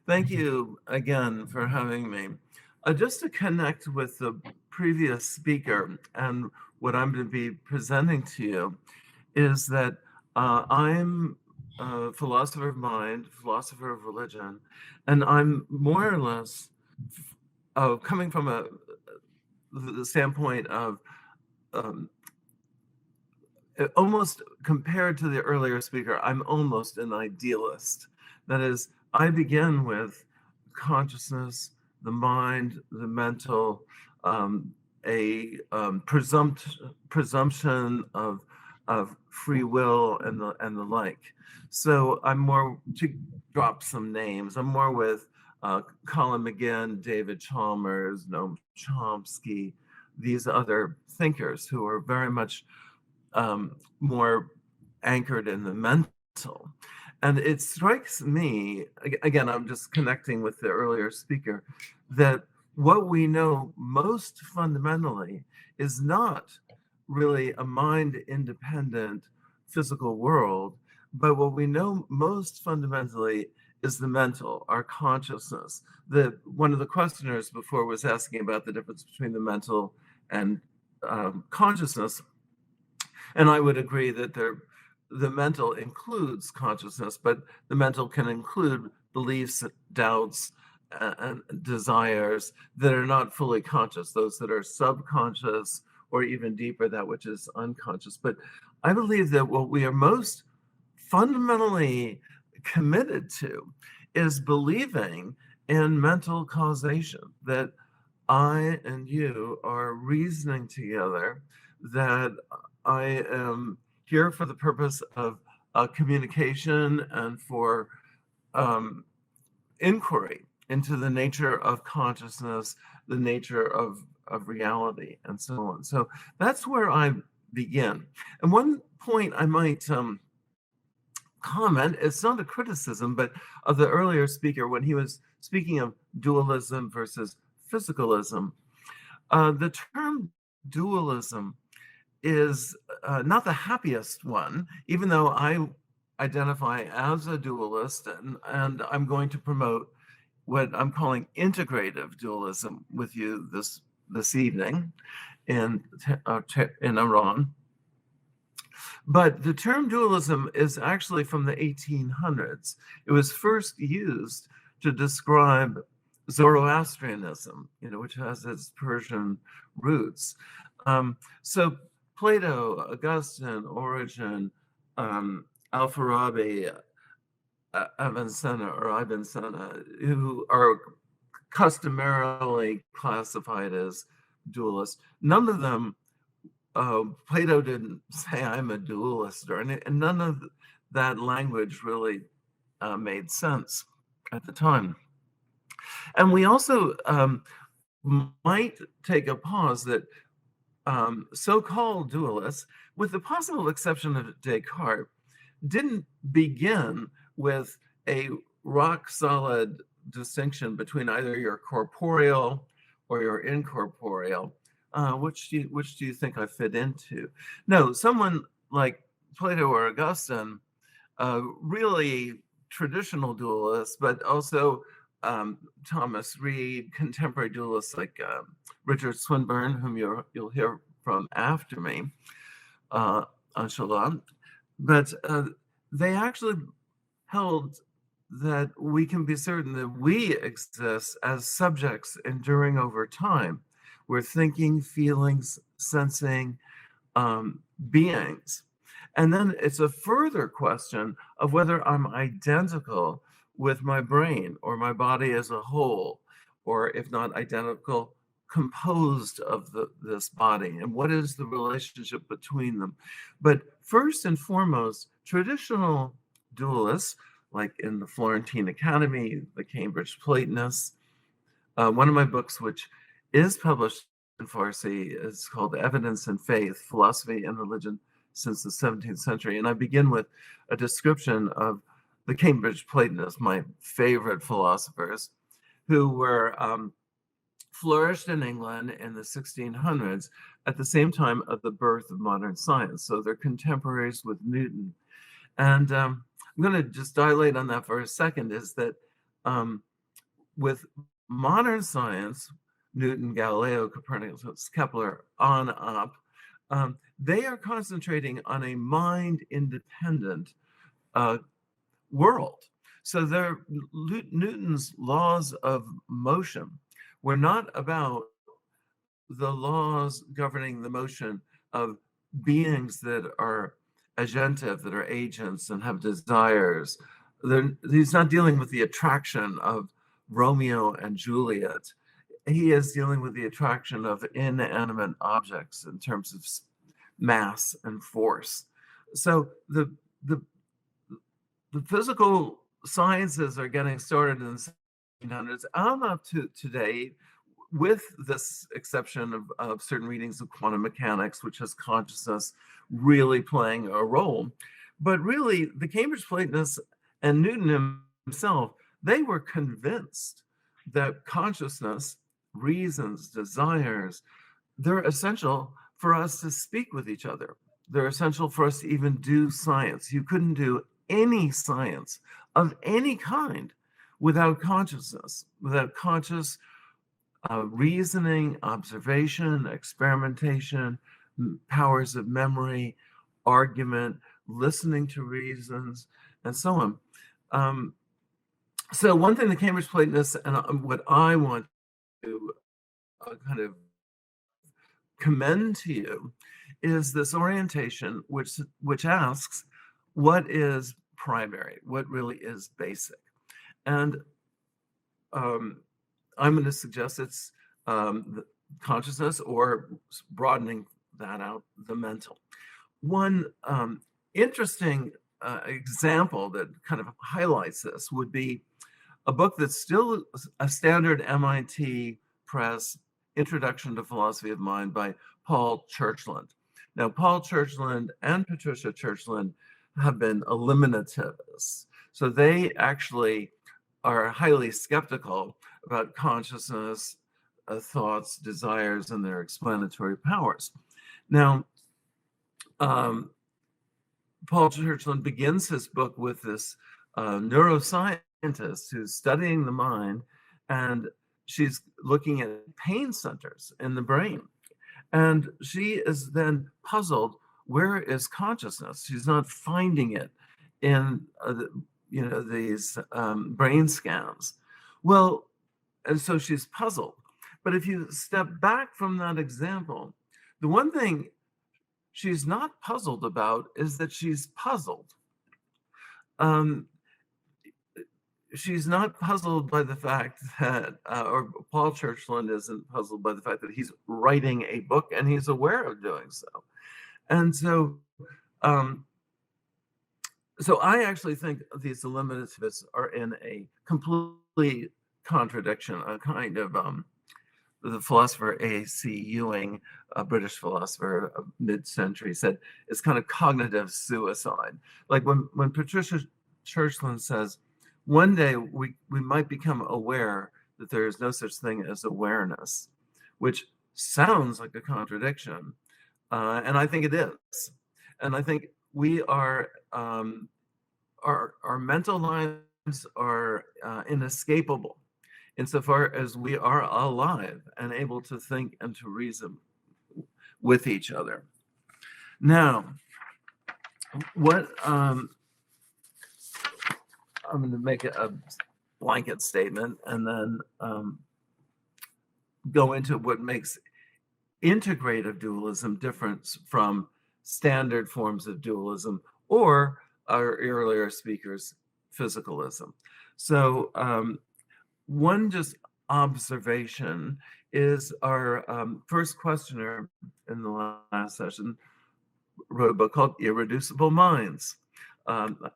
Thank you again for having me. Just to connect with the previous speaker and what I'm going to be presenting to you is that I'm a philosopher of mind, philosopher of religion, and I'm more or less coming from the standpoint of um, almost compared to the earlier speaker, I'm almost an idealist. That is, I begin with consciousness, the mind, the mental, a presumption of free will and the like. So I'm more, to drop some names, I'm more with Colin McGinn, David Chalmers, Noam Chomsky, these other thinkers who are very much more anchored in the mental. And it strikes me, again, I'm just connecting with the earlier speaker, that what we know most fundamentally is not really a mind independent physical world, but what we know most fundamentally is the mental, our consciousness. One of the questioners before was asking about the difference between the mental and consciousness. And I would agree that the mental includes consciousness, but the mental can include beliefs, doubts, and desires that are not fully conscious, those that are subconscious, or even deeper, that which is unconscious. But I believe that what we are most fundamentally committed to is believing in mental causation, that I and you are reasoning together, that I am here for the purpose of communication and for inquiry into the nature of consciousness, the nature of reality, and so on. So that's where I begin. And one point I might comment, it's not a criticism, but of the earlier speaker when he was speaking of dualism versus physicalism. The term dualism is not the happiest one, even though I identify as a dualist, and I'm going to promote what I'm calling integrative dualism with you this evening in Iran. But the term dualism is actually from the 1800s. It was first used to describe Zoroastrianism, which has its Persian roots. So Plato, Augustine, Origen, Al-Farabi, Avicenna, who are customarily classified as dualists, none of them, Plato didn't say I'm a dualist, and none of that language really made sense at the time. And we also might take a pause that so-called dualists, with the possible exception of Descartes, didn't begin with a rock-solid distinction between either your corporeal or your incorporeal. Which do you think I fit into? No, someone like Plato or Augustine, really traditional dualists, but also Thomas Reid, contemporary dualists like Richard Swinburne, whom you'll hear from after me, inshallah. But they actually held that we can be certain that we exist as subjects enduring over time. We're thinking, feelings, sensing beings. And then it's a further question of whether I'm identical with my brain or my body as a whole, or if not identical, composed of this body, and what is the relationship between them. But first and foremost, traditional dualists, like in the Florentine Academy, the Cambridge Platonists, one of my books, which is published in Farsi, is called Evidence and Faith, Philosophy and Religion since the 17th Century. And I begin with a description of the Cambridge Platonists, my favorite philosophers, who were flourished in England in the 1600s at the same time of the birth of modern science. So they're contemporaries with Newton. And I'm going to just dilate on that for a second, is that with modern science, Newton, Galileo, Copernicus, Kepler, on up, they are concentrating on a mind-independent world. So Newton's laws of motion were not about the laws governing the motion of beings that are agentive, that are agents and have desires. He's not dealing with the attraction of Romeo and Juliet. He is dealing with the attraction of inanimate objects in terms of mass and force. So the physical sciences are getting started in the 1700s on up to today, with this exception of certain readings of quantum mechanics, which has consciousness really playing a role. But really, the Cambridge Platonists and Newton himself, they were convinced that consciousness, reasons, desires, they're essential for us to speak with each other. They're essential for us to even do science. You couldn't do any science of any kind without consciousness, without conscious reasoning, observation, experimentation, powers of memory, argument, listening to reasons, and so on. So one thing the Cambridge Platonists, and what I want to kind of commend to you, is this orientation which asks, what is primary? What really is basic? And I'm going to suggest it's the consciousness, or broadening that out, the mental. One interesting example that kind of highlights this would be a book that's still a standard MIT Press, Introduction to Philosophy of Mind by Paul Churchland. Now, Paul Churchland and Patricia Churchland have been eliminativists. So they actually are highly skeptical about consciousness, thoughts, desires, and their explanatory powers. Now, Paul Churchland begins his book with this neuroscientist who's studying the mind, and she's looking at pain centers in the brain. And she is then puzzled, where is consciousness? She's not finding it in these brain scans. Well, and so she's puzzled. But if you step back from that example, the one thing she's not puzzled about is that she's puzzled. She's not puzzled by the fact that, or Paul Churchland isn't puzzled by the fact that he's writing a book and he's aware of doing so. And so, so I actually think these eliminativists are in a complete contradiction, a kind of the philosopher A.C. Ewing, a British philosopher of mid-century, said it's kind of cognitive suicide. Like when Patricia Churchland says, one day we might become aware that there is no such thing as awareness, which sounds like a contradiction, and I think it is. And I think we are, our mental lives are inescapable insofar as we are alive and able to think and to reason with each other. Now, what I'm going to make a blanket statement and then go into what makes integrative dualism different from standard forms of dualism or our earlier speakers' physicalism. So one just observation is our first questioner in the last session wrote a book called Irreducible Minds,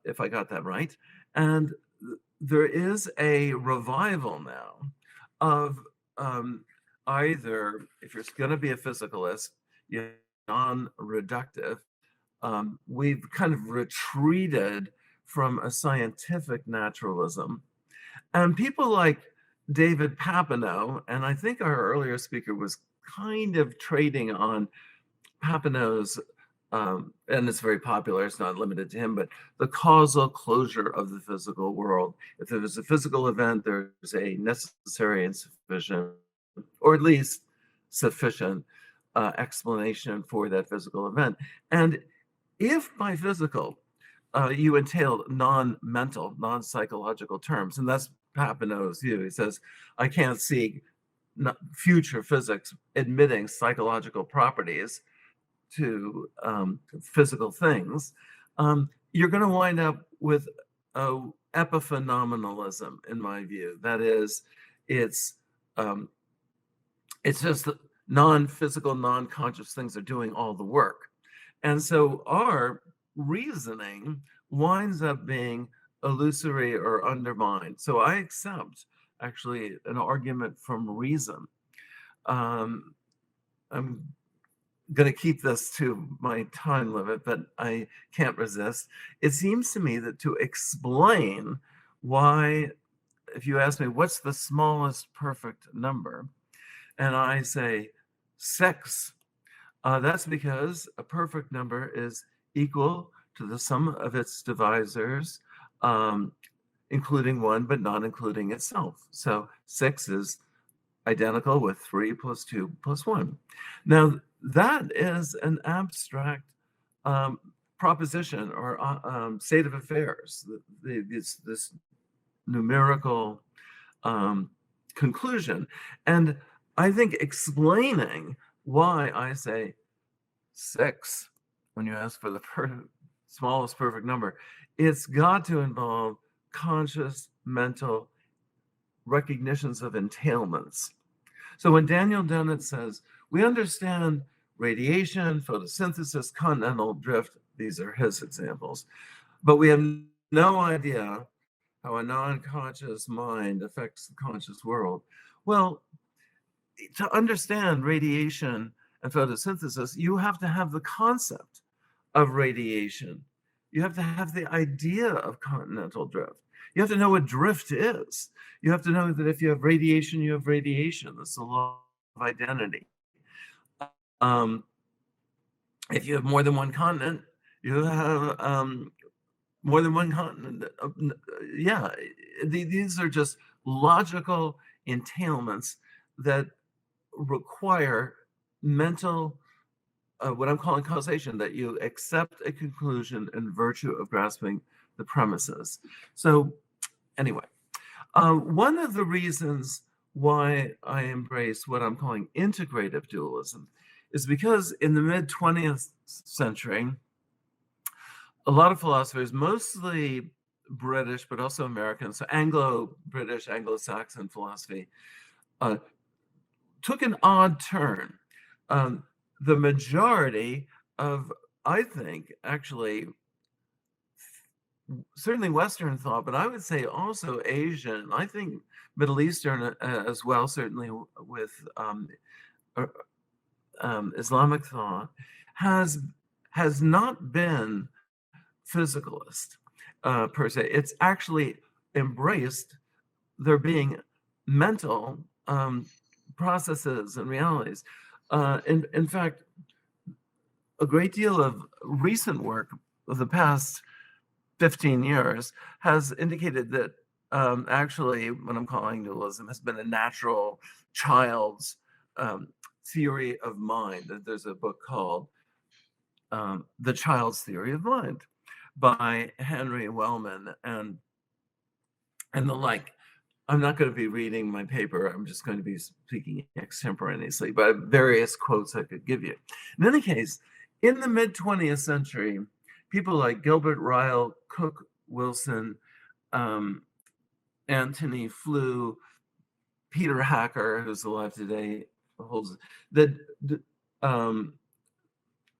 if I got that right. And there is a revival now of either, if you're going to be a physicalist, you're non-reductive. We've kind of retreated from a scientific naturalism. And people like David Papineau, and I think our earlier speaker was kind of trading on Papineau's and it's very popular, it's not limited to him, but the causal closure of the physical world. If there's a physical event, there's a necessary and sufficient, or at least sufficient explanation for that physical event. And if by physical, you entailed non-mental, non-psychological terms, and that's Papineau's view. He says, I can't see future physics admitting psychological properties to physical things. You're going to wind up with epiphenomenalism, in my view. That is, it's just non-physical, non-conscious things are doing all the work. And so our reasoning winds up being illusory or undermined. So I accept actually an argument from reason. I'm going to keep this to my time limit, but I can't resist. It seems to me that to explain why, if you ask me, what's the smallest perfect number? And I say 6, that's because a perfect number is equal to the sum of its divisors, including 1, but not including itself. So 6 is identical with 3 plus 2 plus 1. Now, that is an abstract proposition or state of affairs, this numerical conclusion. And I think explaining why I say 6 when you ask for the smallest perfect number, it's got to involve conscious mental recognitions of entailments. So when Daniel Dennett says, we understand radiation, photosynthesis, continental drift, these are his examples, but we have no idea how a non-conscious mind affects the conscious world. Well, to understand radiation and photosynthesis, you have to have the concept of radiation. You have to have the idea of continental drift. You have to know what drift is. You have to know that if you have radiation, you have radiation. That's the law of identity. If you have more than one continent, you have more than one continent. Yeah, these are just logical entailments that require mental, what I'm calling causation, that you accept a conclusion in virtue of grasping the premises. So anyway, one of the reasons why I embrace what I'm calling integrative dualism is because in the mid-20th century, a lot of philosophers, mostly British, but also American, so Anglo-British, Anglo-Saxon philosophy, took an odd turn. The majority of, I think, actually, certainly Western thought, but I would say also Asian, I think Middle Eastern as well, certainly with Islamic thought, has not been physicalist per se. It's actually embraced there being mental processes and realities. In fact, a great deal of recent work of the past 15 years has indicated that actually what I'm calling dualism has been a natural child's theory of mind. There's a book called The Child's Theory of Mind by Henry Wellman and the like. I'm not going to be reading my paper. I'm just going to be speaking extemporaneously, but various quotes I could give you. In any case, in the mid-20th century, people like Gilbert Ryle, Cook Wilson, Antony Flew, Peter Hacker, who's alive today, holds that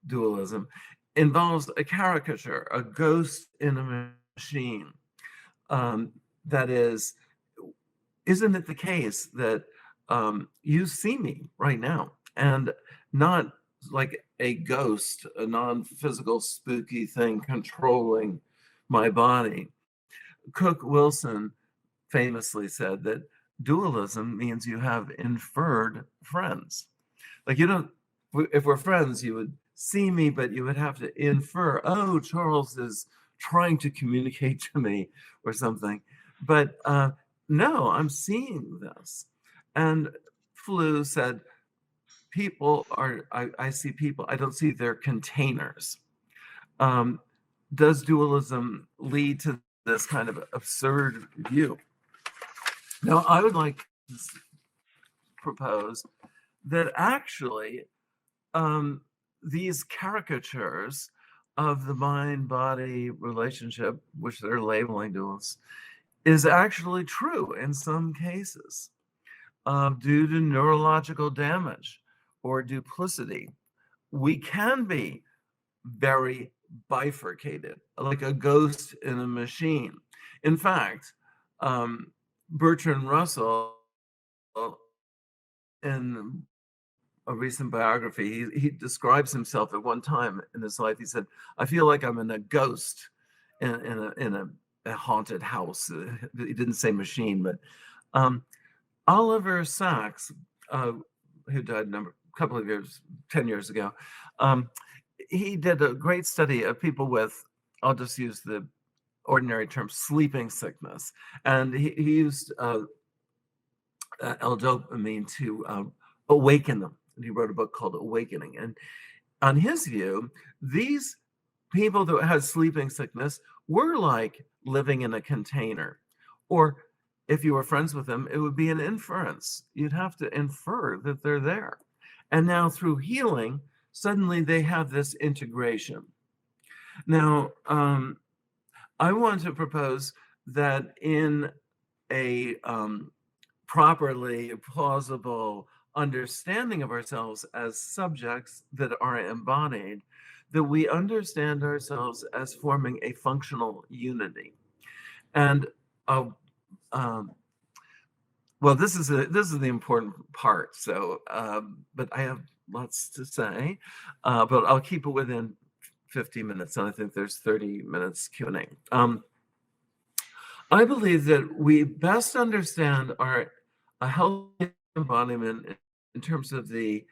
dualism involves a caricature, a ghost in a machine. That is, isn't it the case that you see me right now, and not like a ghost, a non-physical spooky thing controlling my body? Cook Wilson famously said that dualism means you have inferred friends. Like, you don't, if we're friends, you would see me, but you would have to infer, oh, Charles is trying to communicate to me or something. But no, I'm seeing this. And Flew said, people are, I see people, I don't see their containers. Does dualism lead to this kind of absurd view? Now, I would like to propose that actually these caricatures of the mind-body relationship, which they're labeling to us, is actually true in some cases due to neurological damage or duplicity. We can be very bifurcated, like a ghost in a machine. In fact, Bertrand Russell, in a recent biography, he describes himself at one time in his life. He said, "I feel like I'm in a ghost in a haunted house." He didn't say machine, but Oliver Sacks, who died a couple of years, 10 years ago, he did a great study of people with, I'll just use the ordinary term, sleeping sickness. And he used L-dopamine to awaken them. And he wrote a book called Awakening. And on his view, these people that had sleeping sickness were like living in a container. Or if you were friends with them, it would be an inference. You'd have to infer that they're there. And now through healing, suddenly they have this integration. Now, I want to propose that in a properly plausible understanding of ourselves as subjects that are embodied, that we understand ourselves as forming a functional unity. And well, this is the important part. So, but I have lots to say, but I'll keep it within 50 minutes, and I think there's 30 minutes Q&A. I believe that we best understand a healthy embodiment in terms of the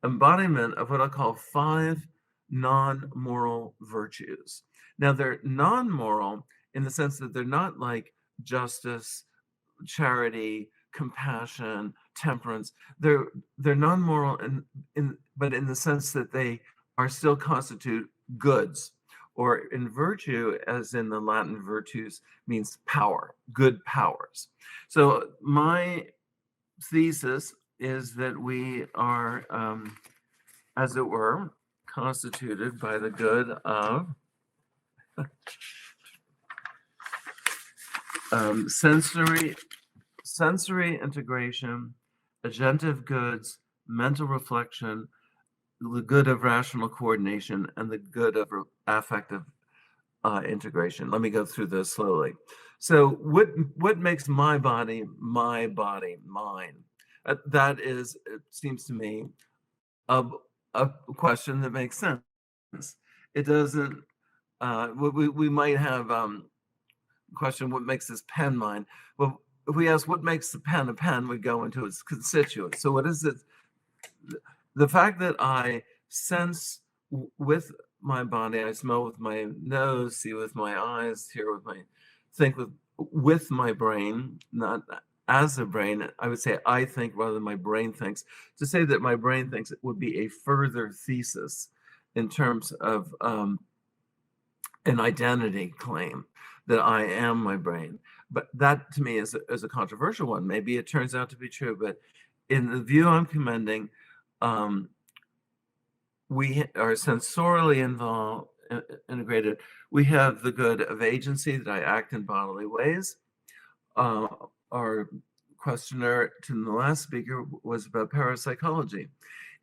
embodiment of what I call 5 non-moral virtues. Now, they're non-moral in the sense that they're not like justice, charity, compassion, temperance. They're non-moral but in the sense that they are still constitute goods, or in virtue, as in the Latin virtus means power, good powers. So my thesis is that we are, as it were, constituted by the good of sensory integration, agentive goods, mental reflection, the good of rational coordination, and the good of affective integration. Let me go through this slowly. So what makes my body mine? That is, it seems to me, a question that makes sense. It doesn't, we might have question, what makes this pen mine? Well, if we ask what makes the pen a pen, we go into its constituents. So what is it? The fact that I sense with my body, I smell with my nose, see with my eyes, hear with my, think with my brain, not as a brain. I would say I think rather than my brain thinks. To say that my brain thinks it would be a further thesis in terms of an identity claim that I am my brain. But that to me is a controversial one. Maybe it turns out to be true, but in the view I'm commending, we are sensorially involved, integrated. We have the good of agency, that I act in bodily ways. Our questionnaire to the last speaker was about parapsychology.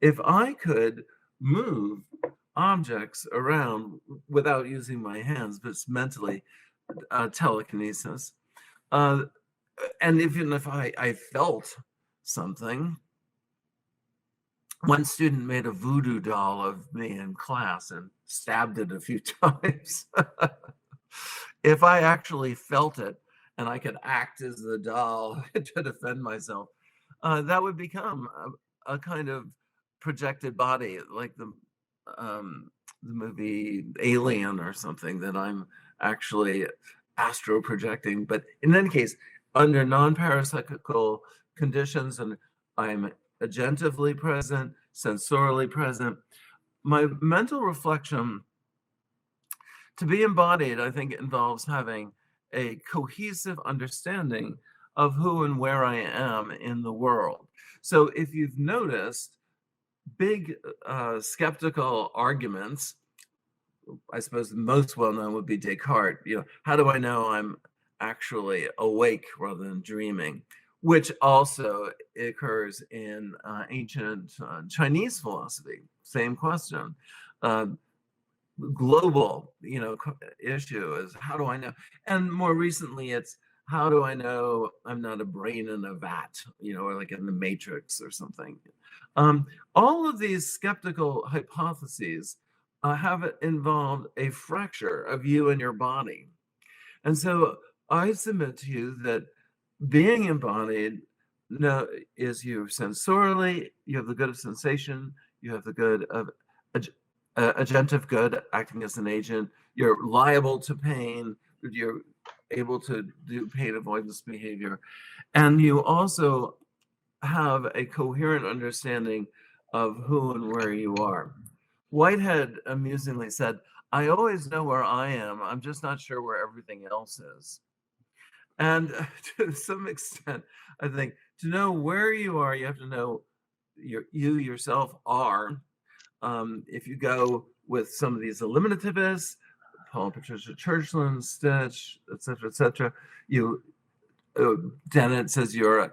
If I could move objects around without using my hands, but it's mentally telekinesis, and even if I felt something. One student made a voodoo doll of me in class and stabbed it a few times. If I actually felt it and I could act as the doll to defend myself, that would become a kind of projected body, like the the movie Alien or something that I'm actually astro projecting. But in any case, under non-parapsychical conditions, and I'm agentively present, sensorially present, my mental reflection to be embodied, I think, involves having a cohesive understanding of who and where I am in the world. So if you've noticed, big skeptical arguments, I suppose the most well-known would be Descartes. How do I know I'm actually awake rather than dreaming? Which also occurs in ancient Chinese philosophy. Same question. Global, issue is, how do I know? And more recently, it's, how do I know I'm not a brain in a vat, or like in the Matrix or something? All of these skeptical hypotheses have involved a fracture of you and your body. And so I submit to you that being embodied is you sensorially, you have the good of sensation, you have the good of agentive good, acting as an agent, you're liable to pain, you're able to do pain avoidance behavior, and you also have a coherent understanding of who and where you are. Whitehead amusingly said, I always know where I am, I'm just not sure where everything else is. And to some extent, I think to know where you are, you have to know you yourself are. If you go with some of these eliminativists, Paul and Patricia Churchland, Stitch, etc., Dennett says you're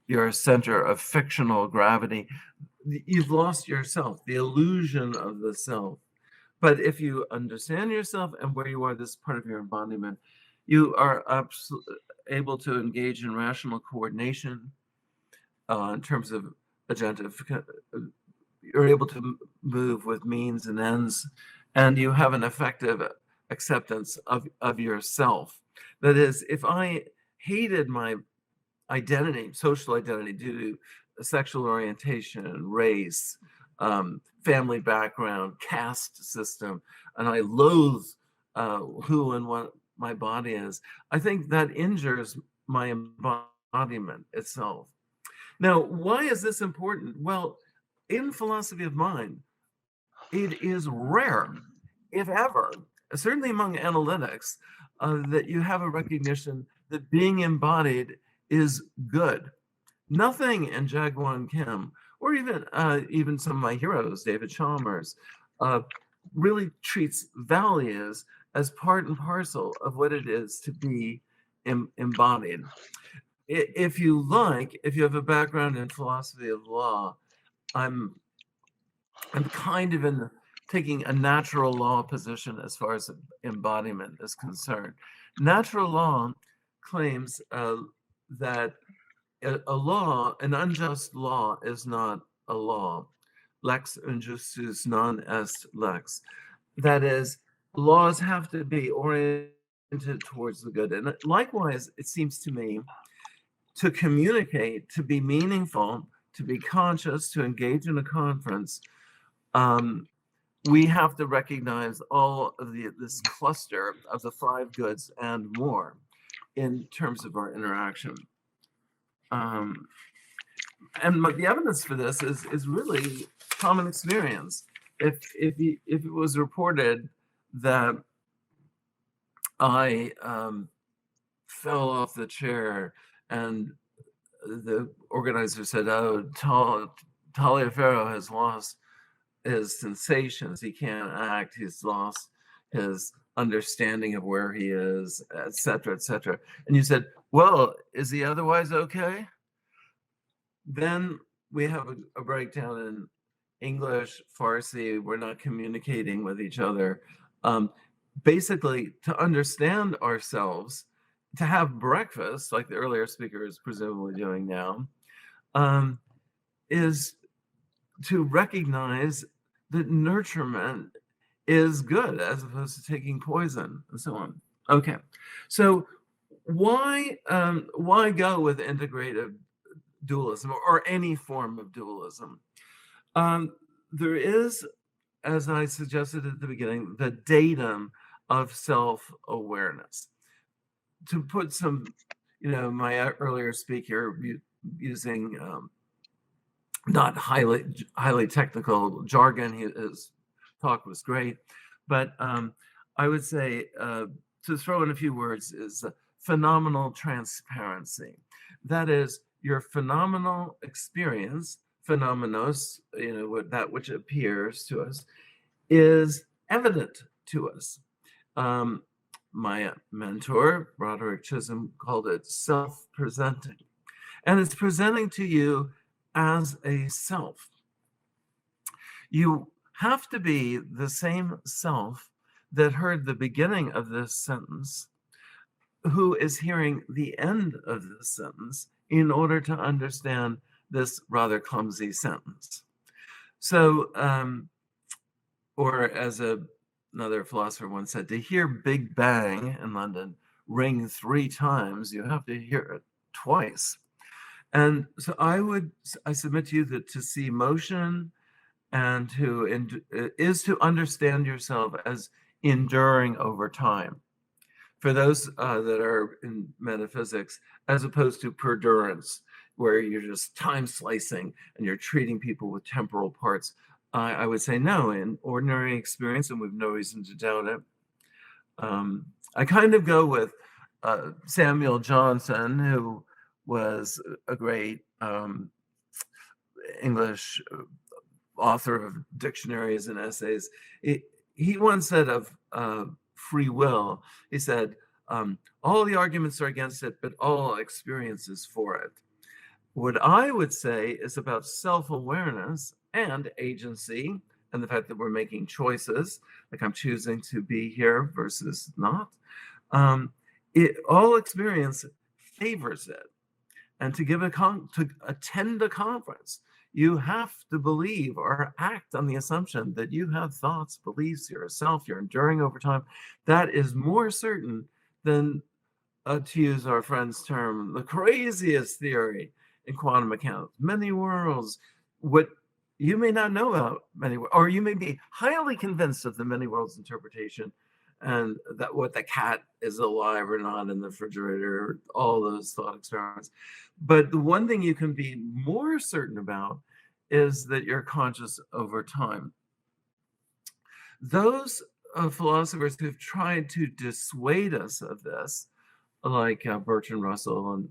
a center of fictional gravity. You've lost yourself, the illusion of the self. But if you understand yourself and where you are, this part of your embodiment, you are able to engage in rational coordination in terms of agentive. You're able to move with means and ends, and you have an effective acceptance of yourself. That is, if I hated my identity, social identity, due to sexual orientation, race, family background, caste system, and I loathe who and what my body is, I think that injures my embodiment itself. Now, why is this important? Well, in philosophy of mind, it is rare, if ever, certainly among analytics, that you have a recognition that being embodied is good. Nothing in Jaegwon Kim, or even some of my heroes, David Chalmers, really treats values as part and parcel of what it is to be embodied. If you have a background in philosophy of law, I'm kind of in taking a natural law position as far as embodiment is concerned. Natural law claims that an unjust law is not a law. Lex injustus non est lex. That is, laws have to be oriented towards the good. And likewise, it seems to me, to communicate, to be meaningful, to be conscious, to engage in a conference, we have to recognize all of this cluster of the five goods and more in terms of our interaction. And the evidence for this is really common experience. If it was reported that I fell off the chair and the organizer said, "Oh, Taliaferro has lost his sensations. He can't act. He's lost his understanding of where he is, etc., etc." And you said, "Well, is he otherwise okay?" Then we have a breakdown in English, Farsi. We're not communicating with each other. Basically, to understand ourselves, to have breakfast, like the earlier speaker is presumably doing now, is to recognize that nurturement is good as opposed to taking poison and so on. Okay, so why go with integrative dualism or any form of dualism? There is as I suggested at the beginning, the datum of self-awareness. To put some, my earlier speaker using not highly technical jargon, his talk was great, but I would say to throw in a few words is phenomenal transparency. That is, your phenomenal experience, phenomenos, that which appears to us, is evident to us. My mentor, Roderick Chisholm, called it self-presenting. And it's presenting to you as a self. You have to be the same self that heard the beginning of this sentence, who is hearing the end of this sentence in order to understand this rather clumsy sentence. So, or as another philosopher once said, to hear Big Bang in London ring 3 times, you have to hear it twice. And so I submit to you that to see motion and is to understand yourself as enduring over time. For those that are in metaphysics, as opposed to perdurance, where you're just time slicing and you're treating people with temporal parts, I would say no, in ordinary experience, and we've no reason to doubt it. I kind of go with Samuel Johnson, who was a great English author of dictionaries and essays. He once said of free will, he said, all the arguments are against it, but all experience is for it. What I would say is about self-awareness and agency, and the fact that we're making choices, like I'm choosing to be here versus not. All experience favors it. And to attend a conference, you have to believe or act on the assumption that you have thoughts, beliefs, you're a self, you're enduring over time. That is more certain than, to use our friend's term, the craziest theory in quantum mechanics, many worlds. What you may not know about many, or you may be highly convinced of the many worlds interpretation, and that what the cat is alive or not in the refrigerator, all those thought experiments. But the one thing you can be more certain about is that you're conscious over time. Those philosophers who've tried to dissuade us of this, like Bertrand Russell, and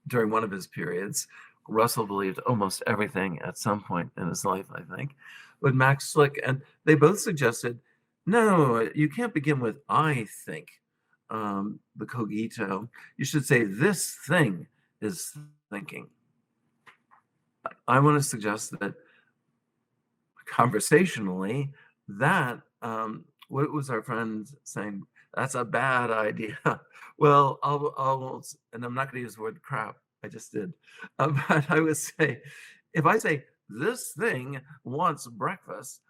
during one of his periods, Russell believed almost everything at some point in his life, I think, with Max Schlick, and they both suggested, no, you can't begin with I think, the cogito. You should say this thing is thinking. I want to suggest that conversationally, that what was our friend saying? That's a bad idea. Well, I'll and I'm not going to use the word crap. I just did. But I would say, if I say this thing wants breakfast,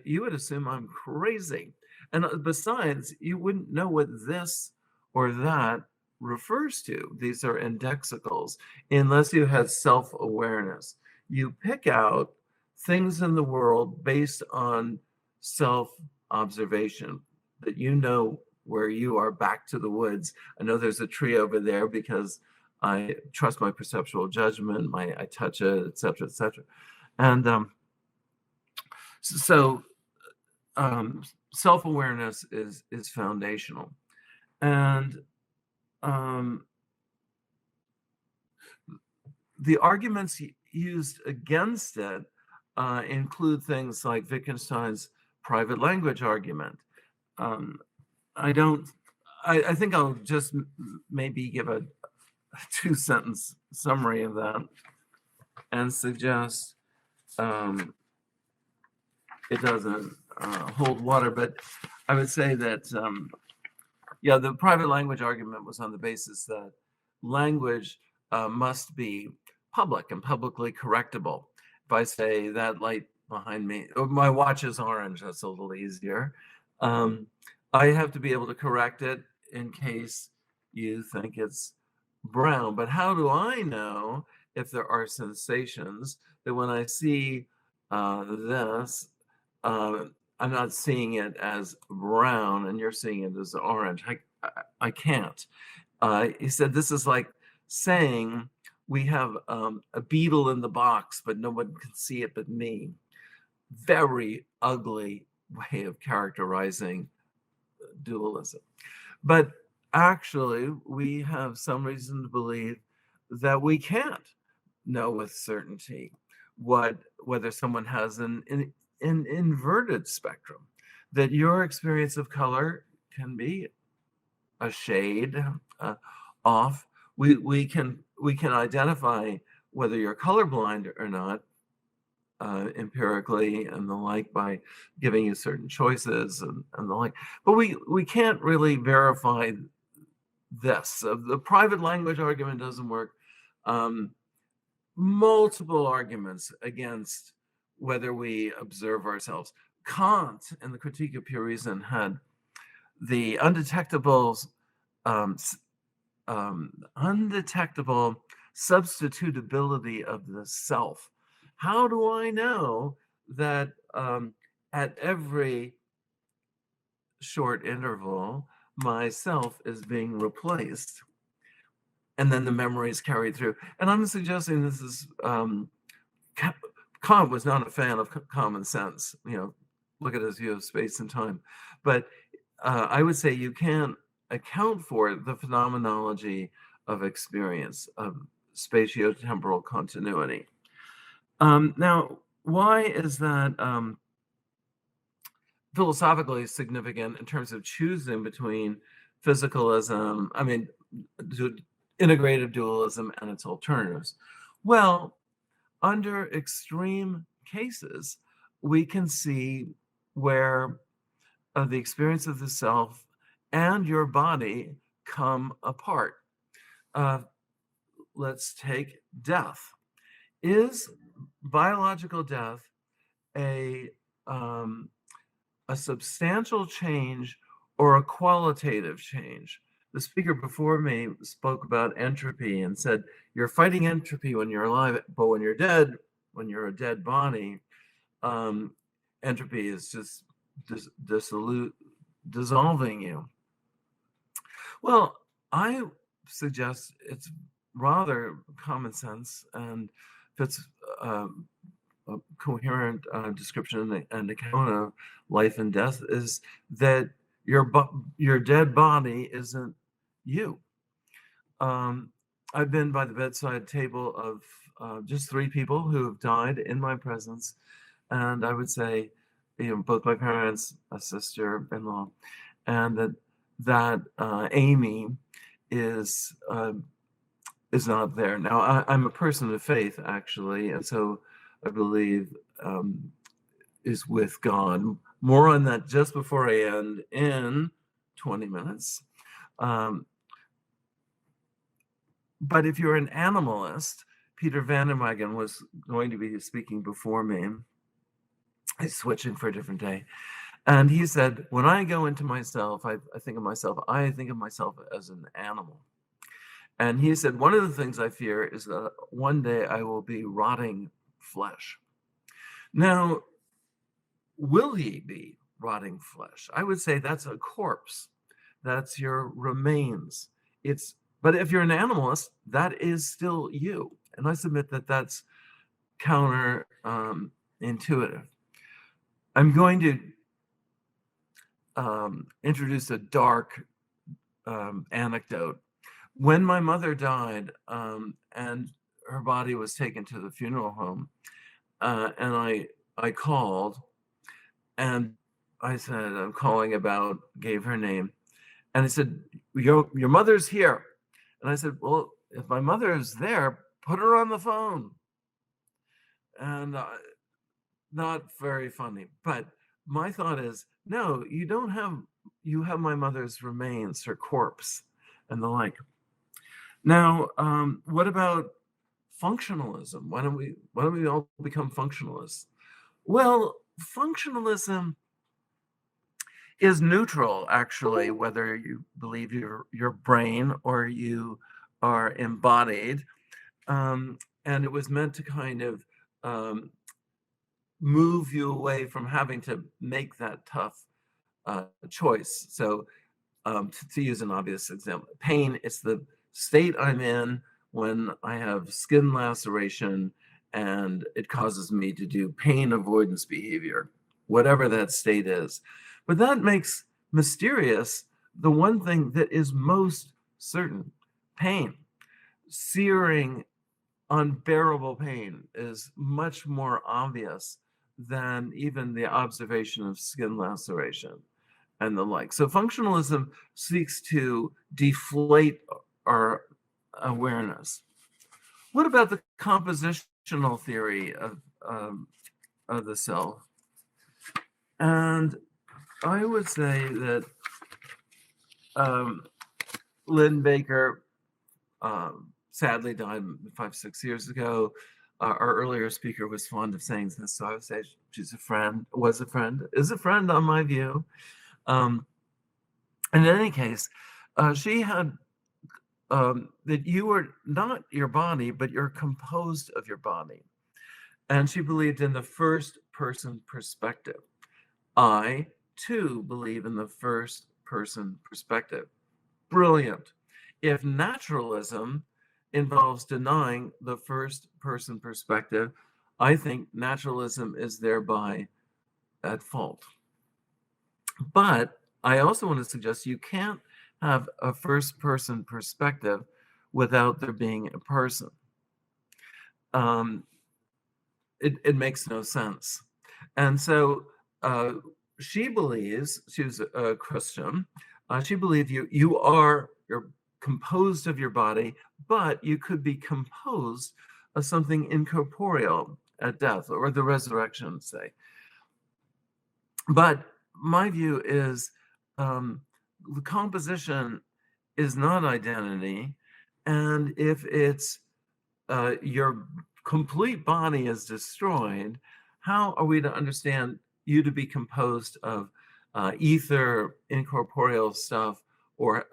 you would assume I'm crazy. And besides, you wouldn't know what this or that refers to. These are indexicals, unless you had self-awareness. You pick out things in the world based on self-observation, that you know where you are back to the woods. I know there's a tree over there because I trust my perceptual judgment, I touch it, et cetera, et cetera. And so self-awareness is foundational. And the arguments used against it include things like Wittgenstein's private language argument. I think I'll just maybe give a 2-sentence summary of that and suggest it doesn't hold water, but I would say that, the private language argument was on the basis that language must be public and publicly correctable. If I say that light behind me, my watch is orange, that's a little easier. I have to be able to correct it in case you think it's brown. But how do I know if there are sensations that when I see this, I'm not seeing it as brown and you're seeing it as orange. I can't. He said, this is like saying we have a beetle in the box, but no one can see it but me. Very ugly way of characterizing dualism. But actually, we have some reason to believe that we can't know with certainty whether someone has an inverted spectrum, that your experience of color can be a shade off. We can identify whether you're colorblind or not empirically and the like by giving you certain choices and the like. But we can't really verify this. The private language argument doesn't work. Multiple arguments against whether we observe ourselves. Kant, in the Critique of Pure Reason, had the undetectable substitutability of the self. How do I know that at every short interval, myself is being replaced? And then the memory is carried through. And I'm suggesting this is, Kant was not a fan of common sense, look at his view of space and time. But I would say you can't account for the phenomenology of experience, of spatiotemporal continuity. Now, why is that philosophically significant in terms of choosing between physicalism, integrative dualism and its alternatives? Well, under extreme cases, we can see where the experience of the self and your body come apart. Let's take death. Is biological death a substantial change or a qualitative change? The speaker before me spoke about entropy and said, you're fighting entropy when you're alive, but when you're dead, when you're a dead body, entropy is just dissolving you. Well, I suggest it's rather common sense and fits a coherent description and account of life and death, is that your dead body isn't you. I've been by the bedside table of just 3 people who have died in my presence, and I would say, both my parents, a sister-in-law, and that Amy is not there. Now, I'm a person of faith, actually, and so I believe is with God. More on that just before I end in 20 minutes. But if you're an animalist, Peter Van den Wagen was going to be speaking before me. He's switching for a different day. And he said, when I go into myself, I think of myself as an animal. And he said, one of the things I fear is that one day I will be rotting flesh. Now, will ye be rotting flesh? I would say that's a corpse. That's your remains. But if you're an animalist, that is still you. And I submit that that's counter intuitive. I'm going to introduce a dark anecdote. When my mother died and her body was taken to the funeral home, and I called, and I said, I'm calling about, gave her name, and I said, your mother's here. And I said, well, if my mother is there, put her on the phone. And not very funny, but my thought is, no, you have my mother's remains, her corpse, and the like. Now, what about functionalism? Why don't we all become functionalists? Well, functionalism is neutral, actually, whether you believe your brain or you are embodied. And it was meant to kind of move you away from having to make that tough choice. So to use an obvious example, pain is the state I'm in when I have skin laceration and it causes me to do pain avoidance behavior, whatever that state is. But that makes mysterious the one thing that is most certain: pain. Searing, unbearable pain is much more obvious than even the observation of skin laceration and the like. So functionalism seeks to deflate our awareness. What about the compositional theory of the self? And I would say that Lynn Baker sadly died 5-6 years ago. Our earlier speaker was fond of saying this, so I would say she's a friend, was a friend, is a friend on my view. In any case, she had that you are not your body, but you're composed of your body. And she believed in the first person perspective. I, too, believe in the first person perspective. Brilliant. If naturalism involves denying the first person perspective, I think naturalism is thereby at fault. But I also want to suggest you can't have a first person perspective without there being a person. It makes no sense. And so she believes, she was a Christian, she believed you're composed of your body, but you could be composed of something incorporeal at death or the resurrection, say. But my view is the composition is not identity. And if it's your complete body is destroyed, how are we to understand you to be composed of ether, incorporeal stuff, or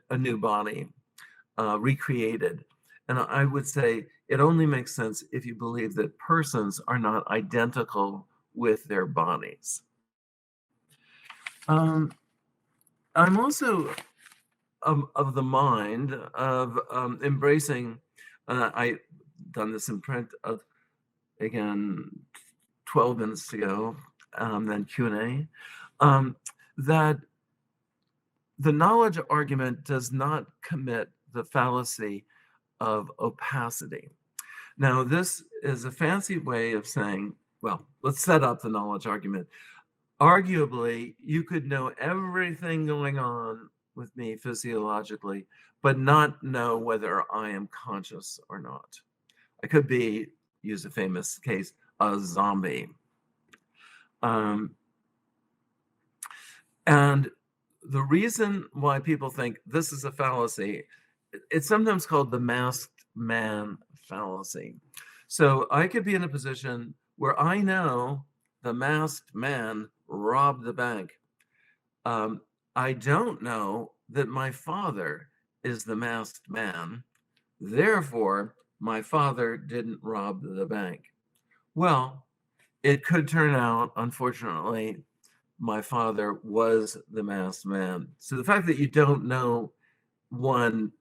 a new body recreated? And I would say it only makes sense if you believe that persons are not identical with their bodies. I'm also of the mind of embracing, I done this in print again 12 minutes ago, then Q&A, that the knowledge argument does not commit the fallacy of opacity. Now, this is a fancy way of saying, well, let's set up the knowledge argument. Arguably, you could know everything going on with me physiologically, but not know whether I am conscious or not. I could be, use a famous case, a zombie. And the reason why people think this is a fallacy, it's sometimes called the masked man fallacy. So I could be in a position where I know the masked man robbed the bank. I don't know that my father is the masked man. Therefore, my father didn't rob the bank. Well, it could turn out, unfortunately, my father was the masked man. So the fact that you don't know one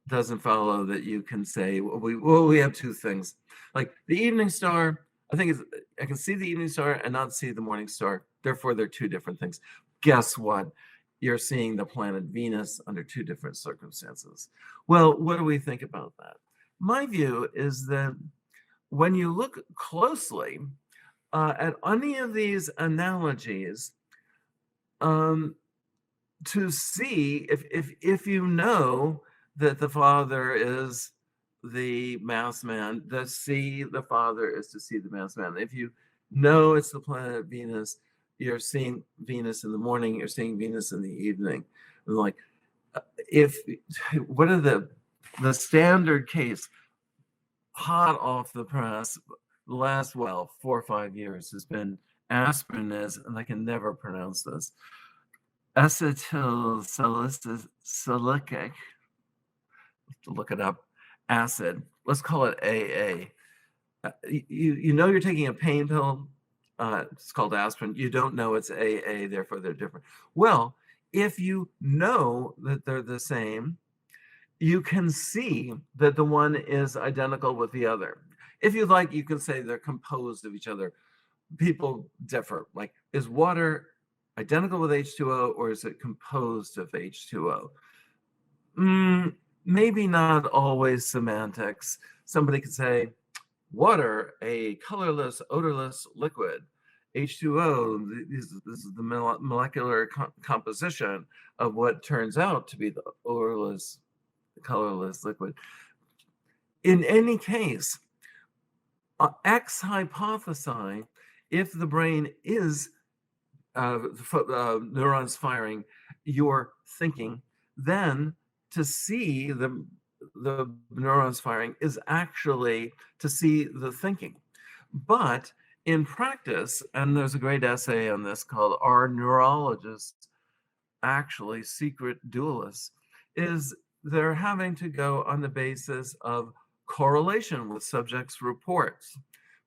doesn't follow that you can say, well, we have two things. Like the evening star, I can see the evening star and not see the morning star. Therefore, they're two different things. Guess what? You're seeing the planet Venus under two different circumstances. Well, what do we think about that? My view is that when you look closely at any of these analogies, to see if you know that the father is the masked man, to see the father is to see the masked man. If you know it's the planet Venus, you're seeing Venus in the morning, you're seeing Venus in the evening. And like, what are the standard case, hot off the press, the last 4 or 5 years has been aspirin is, and I can never pronounce this, acetylsalicylic, to look it up, acid. Let's call it AA. You know you're taking a pain pill It's called aspirin. You don't know it's AA, therefore they're different. Well, if you know that they're the same, you can see that the one is identical with the other. If you like, you can say they're composed of each other. People differ. Like, is water identical with H2O, or is it composed of H2O? Maybe not always semantics. Somebody could say, water, a colorless, odorless liquid. H2O, this is the molecular composition of what turns out to be the odorless, colorless liquid. In any case, X hypothesize, if the brain is neurons firing, you're thinking, then to see the neurons firing is actually to see the thinking. But in practice, and there's a great essay on this called "Are Neurologists Actually Secret Dualists?" is they're having to go on the basis of correlation with subjects' reports.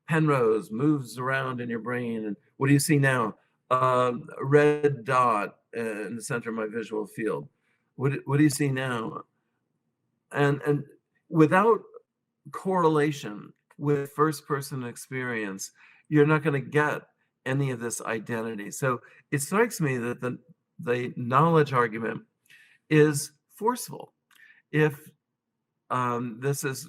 Penrose moves around in your brain, and what do you see now? A red dot in the center of my visual field. What do you see now? And without correlation with first-person experience, you're not going to get any of this identity. So it strikes me that the knowledge argument is forceful. If this is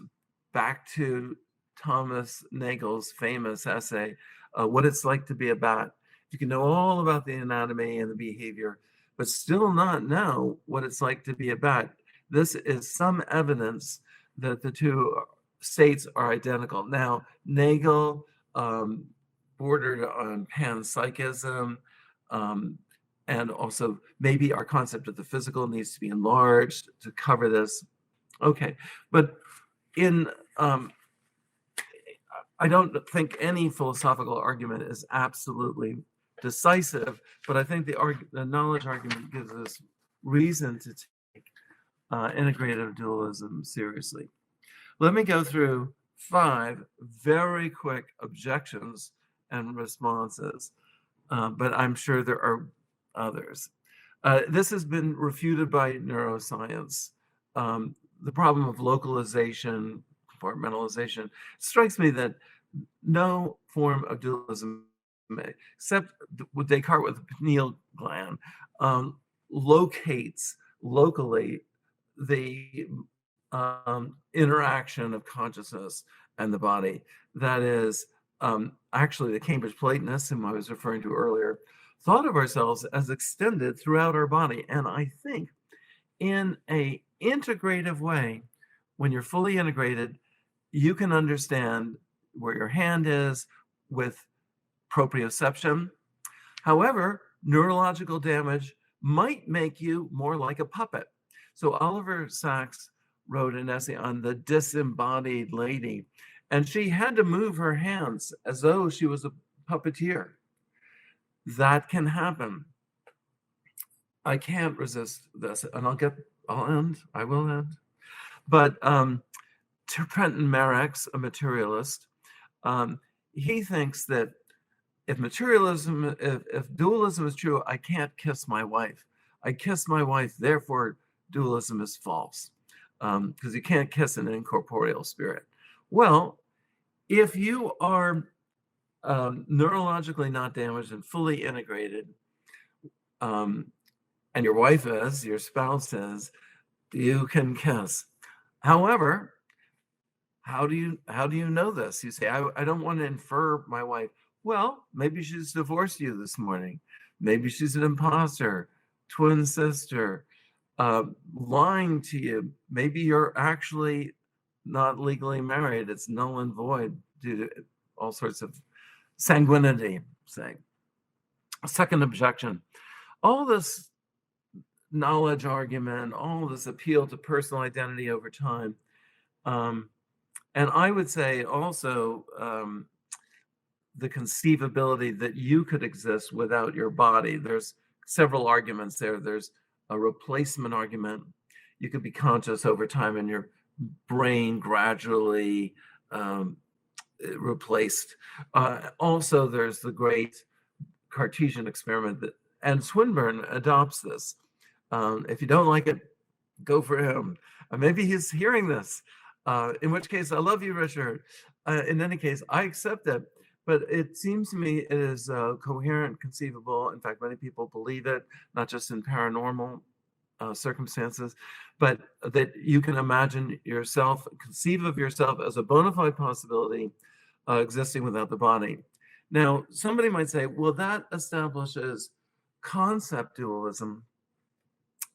back to Thomas Nagel's famous essay, What It's Like to Be a Bat. You can know all about the anatomy and the behavior, but still not know what it's like to be a bat. This is some evidence that the two states are identical. Now, Nagel bordered on panpsychism, and also maybe our concept of the physical needs to be enlarged to cover this. Okay, but in I don't think any philosophical argument is absolutely decisive, but I think the knowledge argument gives us reason to take integrative dualism seriously. Let me go through 5 very quick objections and responses, but I'm sure there are others. This has been refuted by neuroscience. The problem of localization, compartmentalization, strikes me that no form of dualism, except with Descartes with the pineal gland, locates locally the interaction of consciousness and the body. That is, actually, the Cambridge Platonists, whom I was referring to earlier, thought of ourselves as extended throughout our body. And I think in an integrative way, when you're fully integrated, you can understand where your hand is with proprioception. However, neurological damage might make you more like a puppet. So Oliver Sacks wrote an essay on the disembodied lady, and she had to move her hands as though she was a puppeteer. That can happen. I can't resist this, and I will end. But Trenton Merrick's a materialist. He thinks that if dualism is true, I can't kiss my wife. I kiss my wife, therefore dualism is false, because you can't kiss an incorporeal spirit. Well, if you are neurologically not damaged and fully integrated, and your wife is, your spouse is, you can kiss. However, how do you know this? You say, I don't want to infer my wife. Well, maybe she's divorced you this morning. Maybe she's an imposter, twin sister, lying to you. Maybe you're actually not legally married. It's null and void due to all sorts of sanguinity, say. Second objection, all this knowledge argument, all this appeal to personal identity over time, and I would say also the conceivability that you could exist without your body. There's several arguments there. There's a replacement argument. You could be conscious over time and your brain gradually replaced. Also, there's the great Cartesian experiment and Swinburne adopts this. If you don't like it, go for him. Maybe he's hearing this, in which case, I love you, Richard. In any case, I accept it, but it seems to me it is coherent, conceivable. In fact, many people believe it, not just in paranormal circumstances, but that you can imagine yourself, conceive of yourself as a bona fide possibility existing without the body. Now, somebody might say, well, that establishes concept dualism,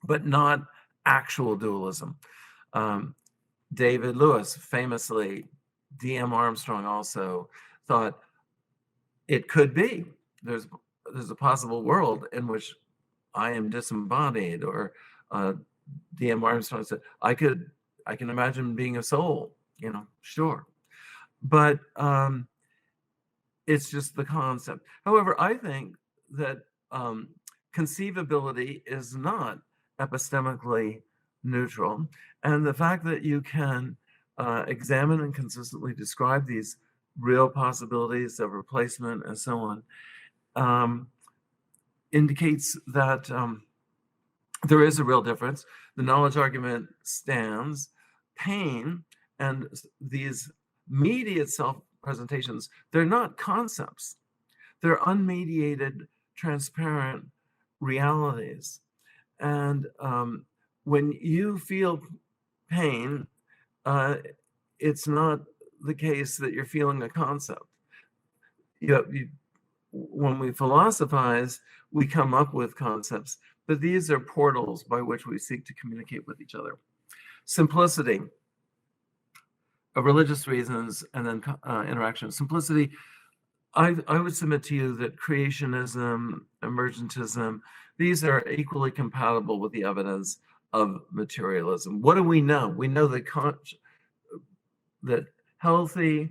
but not actual dualism. David Lewis, famously, D.M. Armstrong also thought it could be. There's a possible world in which I am disembodied, or D.M. Armstrong said, I can imagine being a soul, sure. But it's just the concept. However, I think that conceivability is not epistemically neutral. And the fact that you can examine and consistently describe these real possibilities of replacement and so on indicates that there is a real difference. The knowledge argument stands. Pain and these mediate self-presentations, they're not concepts. They're unmediated, transparent realities. And when you feel pain, it's not the case that you're feeling a concept. When we philosophize, we come up with concepts, but these are portals by which we seek to communicate with each other. Simplicity, religious reasons, and then interaction. Simplicity, I would submit to you that creationism, emergentism, these are equally compatible with the evidence of materialism. What do we know? We know that healthy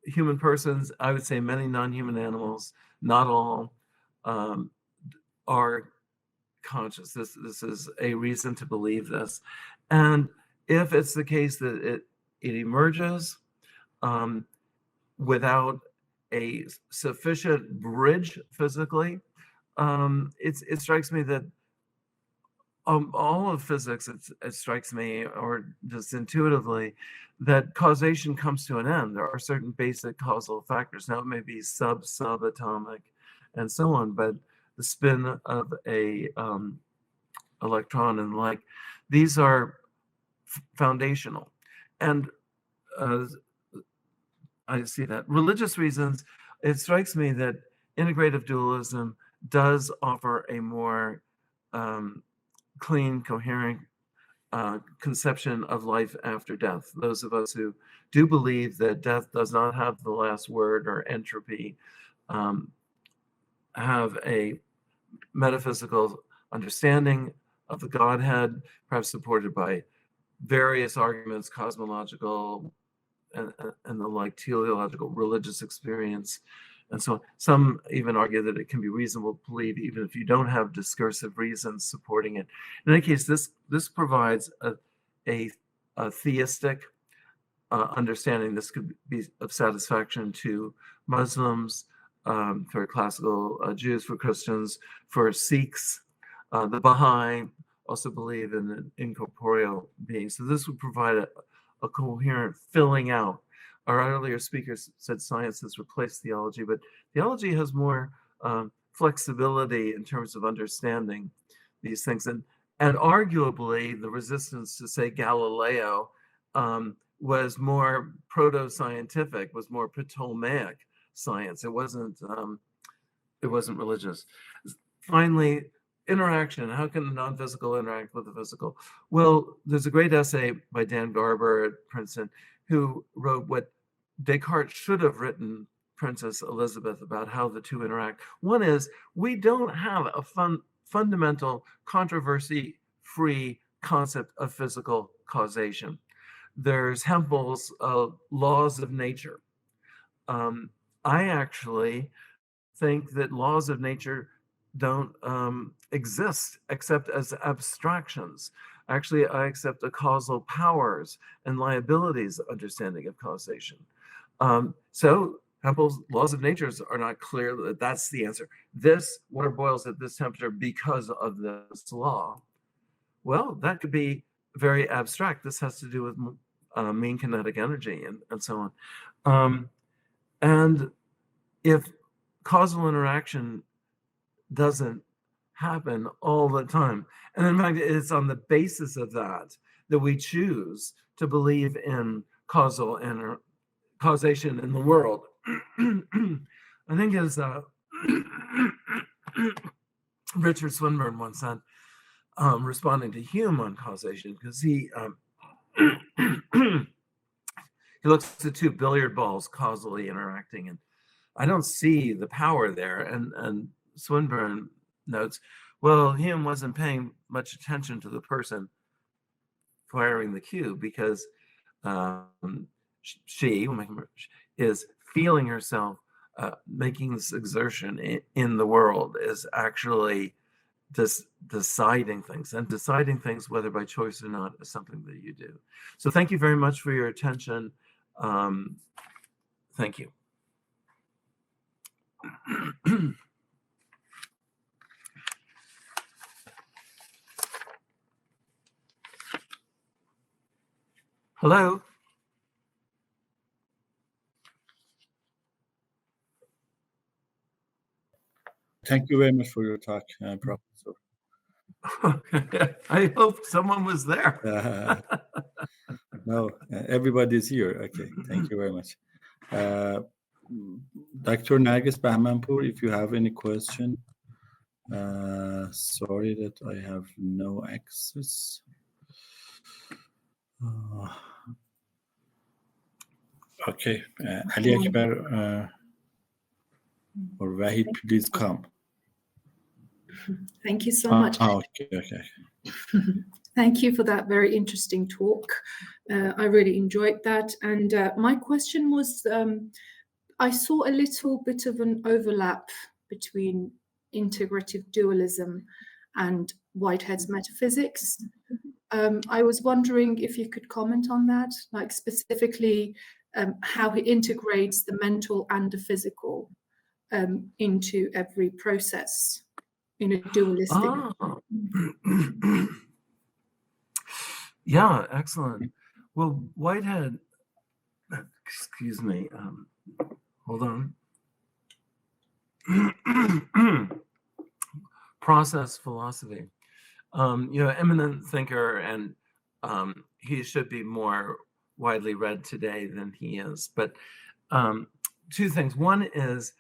human persons, I would say many non-human animals, not all, are conscious. This is a reason to believe this. And if it's the case that it emerges without a sufficient bridge physically, it strikes me that all of physics, it strikes me, or just intuitively, that causation comes to an end. There are certain basic causal factors. Now, it may be subatomic and so on, but the spin of a electron and the like, these are foundational. And I see that. Religious reasons, it strikes me that integrative dualism does offer a more clean, coherent conception of life after death. Those of us who do believe that death does not have the last word, or entropy, have a metaphysical understanding of the Godhead, perhaps supported by various arguments, cosmological and the like, teleological, religious experience. And so some even argue that it can be reasonable to believe even if you don't have discursive reasons supporting it. In any case, this provides a theistic understanding. This could be of satisfaction to Muslims, for classical Jews, for Christians, for Sikhs. The Baha'i also believe in an incorporeal being. So this would provide a coherent filling out. Our earlier speakers said science has replaced theology, but theology has more flexibility in terms of understanding these things. And arguably, the resistance to, say, Galileo was more proto-scientific, was more Ptolemaic science. It wasn't religious. Finally, interaction. How can the non-physical interact with the physical? Well, there's a great essay by Dan Garber at Princeton, who wrote what Descartes should have written Princess Elizabeth about how the two interact. One is, we don't have a fundamental controversy-free concept of physical causation. There's Hempel's laws of nature. I actually think that laws of nature don't exist except as abstractions. Actually, I accept the causal powers and liabilities understanding of causation. So Hempel's laws of nature are not clear that that's the answer. This water boils at this temperature because of this law. Well, that could be very abstract. This has to do with mean kinetic energy and so on. And if causal interaction doesn't happen all the time, and in fact, it's on the basis of that we choose to believe in causation in the world. I think as Richard Swinburne once said, responding to Hume on causation, because he looks at two billiard balls causally interacting, and I don't see the power there. And Swinburne notes, well, Hume wasn't paying much attention to the person firing the cue, because she is feeling herself making this exertion in the world, is actually deciding things, and deciding things whether by choice or not is something that you do. So thank you very much for your attention. Thank you. Hello. Thank you very much for your talk, Professor. I hope someone was there. No, everybody's here. Okay, thank you very much. Dr. Nargis Bahmanpour, if you have any question. Sorry that I have no access. Okay, Ali Akbar or Wahid, please come. Thank you so much. Okay. Thank you for that very interesting talk. I really enjoyed that. And my question was, I saw a little bit of an overlap between integrative dualism and Whitehead's metaphysics. I was wondering if you could comment on that, like specifically how he integrates the mental and the physical into every process in a dualistic. Yeah, excellent. Well, Whitehead, excuse me, hold on. Process philosophy. Eminent thinker, and he should be more widely read today than he is. But two things. One is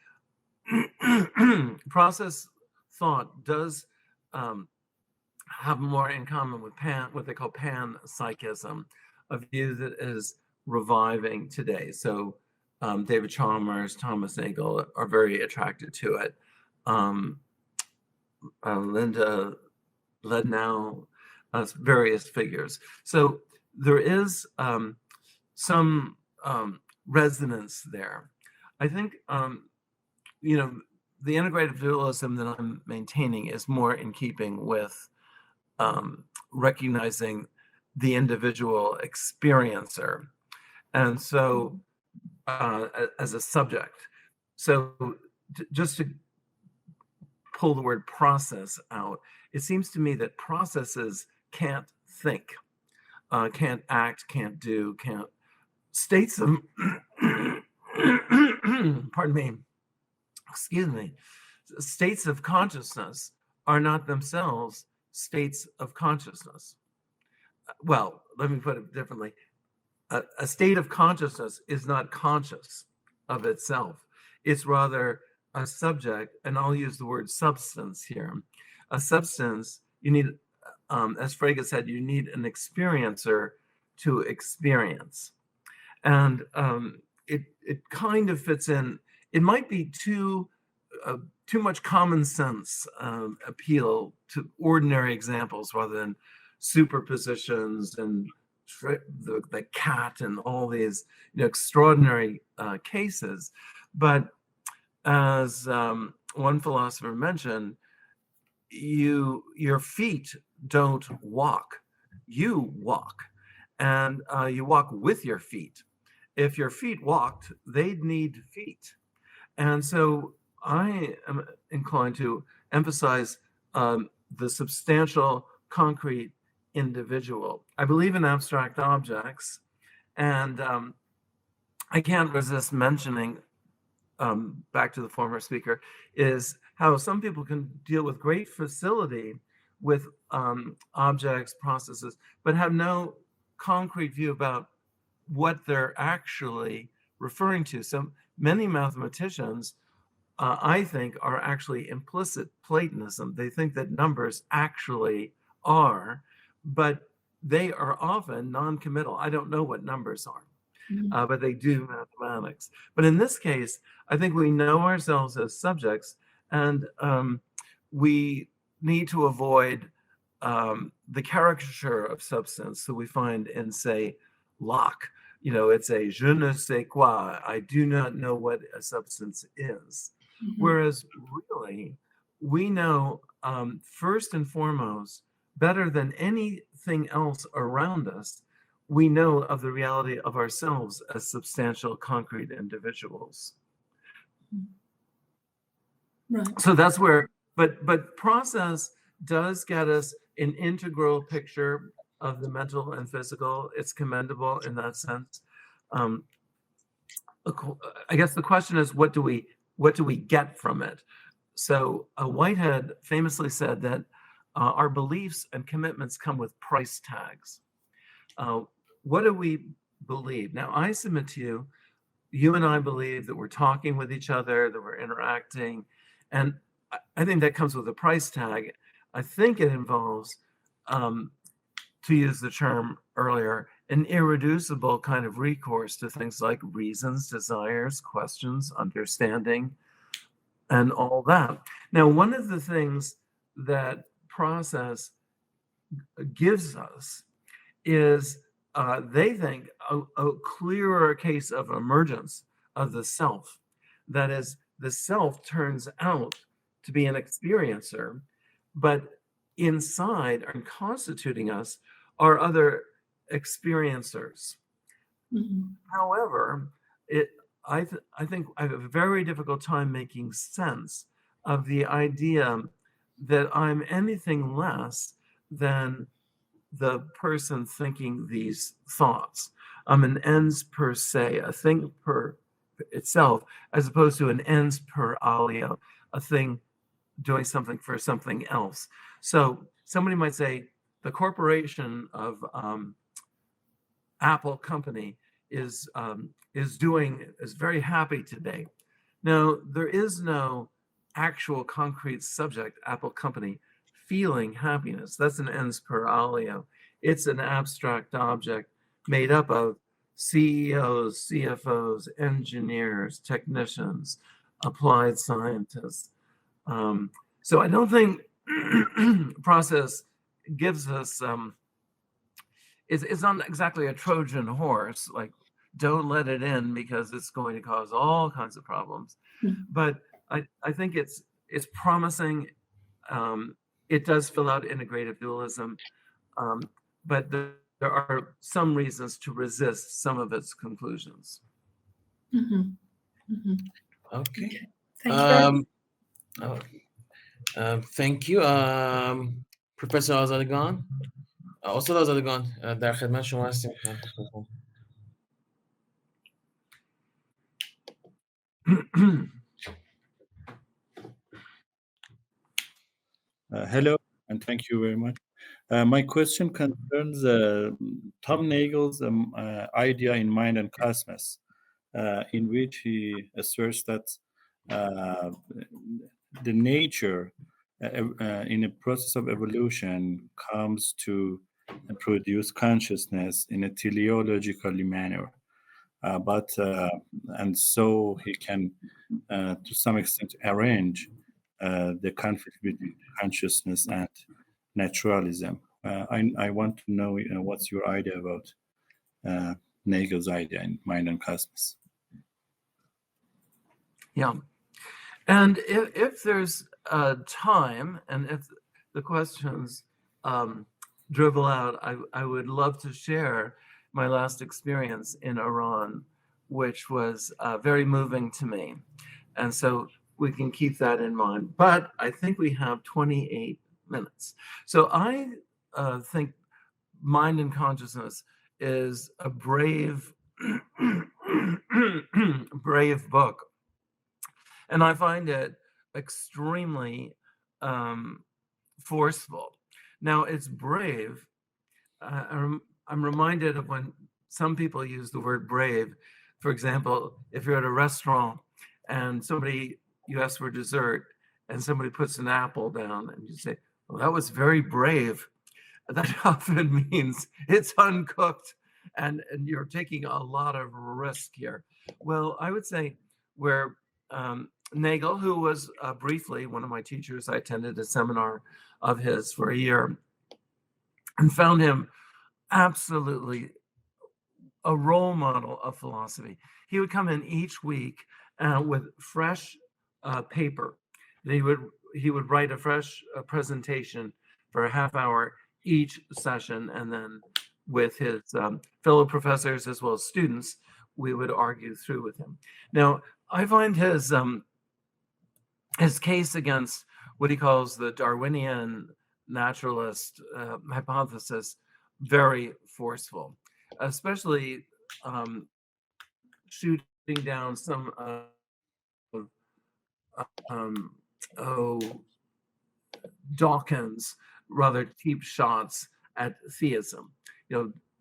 process thought does have more in common with what they call panpsychism, a view that is reviving today. So David Chalmers, Thomas Nagel are very attracted to it. Linda Lednow, various figures. So there is some resonance there. I think, the integrative dualism that I'm maintaining is more in keeping with recognizing the individual experiencer, and so as a subject. So just to pull the word process out, it seems to me that processes can't think, can't act, can't do, can't states of pardon me, excuse me, states of consciousness are not themselves states of consciousness. Well, let me put it differently. A state of consciousness is not conscious of itself. It's rather a subject, and I'll use the word substance here. A substance, you need, as Frege said, you need an experiencer to experience. And it kind of fits in. It might be too much common sense appeal to ordinary examples rather than superpositions and the cat and all these extraordinary cases. But as one philosopher mentioned, your feet don't walk, you walk, and you walk with your feet. if your feet walked, they'd need feet. And so I am inclined to emphasize the substantial concrete individual. I believe in abstract objects, and I can't resist mentioning, back to the former speaker, is how some people can deal with great facility with objects, processes, but have no concrete view about what they're actually referring to. So many mathematicians, I think, are actually implicit Platonism. They think that numbers actually are, but they are often non-committal. I don't know what numbers are, but they do mathematics. But in this case, I think we know ourselves as subjects, and we need to avoid the caricature of substance. So we find in, say, Locke, it's a je ne sais quoi. I do not know what a substance is. Whereas really, we know first and foremost, better than anything else around us, we know of the reality of ourselves as substantial concrete individuals. Right. So that's where, but process does get us an integral picture of the mental and physical. It's commendable in that sense. I guess the question is, what do we get from it? So Whitehead famously said that our beliefs and commitments come with price tags. What do we believe? Now, I submit to you and I believe that we're talking with each other, that we're interacting, and I think that comes with a price tag. I think it involves, to use the term earlier, an irreducible kind of recourse to things like reasons, desires, questions, understanding, and all that. Now, one of the things that process gives us is, they think, a clearer case of emergence of the self. That is, the self turns out to be an experiencer, but inside and constituting us are other experiencers. However, I think I have a very difficult time making sense of the idea that I'm anything less than the person thinking these thoughts. I'm an ens per se, a thing per itself, as opposed to an ens per alia, a thing doing something for something else. So somebody might say the corporation of Apple company is very happy today. Now, there is no actual concrete subject, Apple company, feeling happiness. That's an ens per alia. It's an abstract object made up of CEOs, CFOs, engineers, technicians, applied scientists. So I don't think process gives us, it's not exactly a Trojan horse, like don't let it in because it's going to cause all kinds of problems. But I think it's promising. It does fill out integrative dualism, but there are some reasons to resist some of its conclusions. Okay. Thank you. Thank you. Professor آزادگان. استاد آزادگان در خدمت شما هستیم. Hello, and thank you very much. My question concerns Tom Nagel's idea in Mind and Cosmos, in which he asserts that the nature in a process of evolution comes to produce consciousness in a teleological manner. And so he can, to some extent, arrange the conflict between consciousness and naturalism. I want to know what's your idea about Nagel's idea in Mind and Cosmos. Yeah. And if there's time, and if the questions dribble out, I would love to share my last experience in Iran which was very moving to me. And so we can keep that in mind. But I think we have 28 minutes. So I think Mind and Consciousness is a brave, brave book. And I find it extremely forceful. Now, it's brave. I'm reminded of when some people use the word brave. For example, if you're at a restaurant and you ask for dessert and somebody puts an apple down and you say, well, that was very brave. That often means it's uncooked and you're taking a lot of risk here. Well, I would say where Nagel, who was briefly one of my teachers, I attended a seminar of his for a year and found him absolutely a role model of philosophy. He would come in each week with fresh paper. He would write a fresh presentation for a half hour each session, and then with his fellow professors as well as students, we would argue through with him. Now, I find his case against what he calls the Darwinian naturalist hypothesis very forceful, especially shooting down some Dawkins rather cheap shots at theism.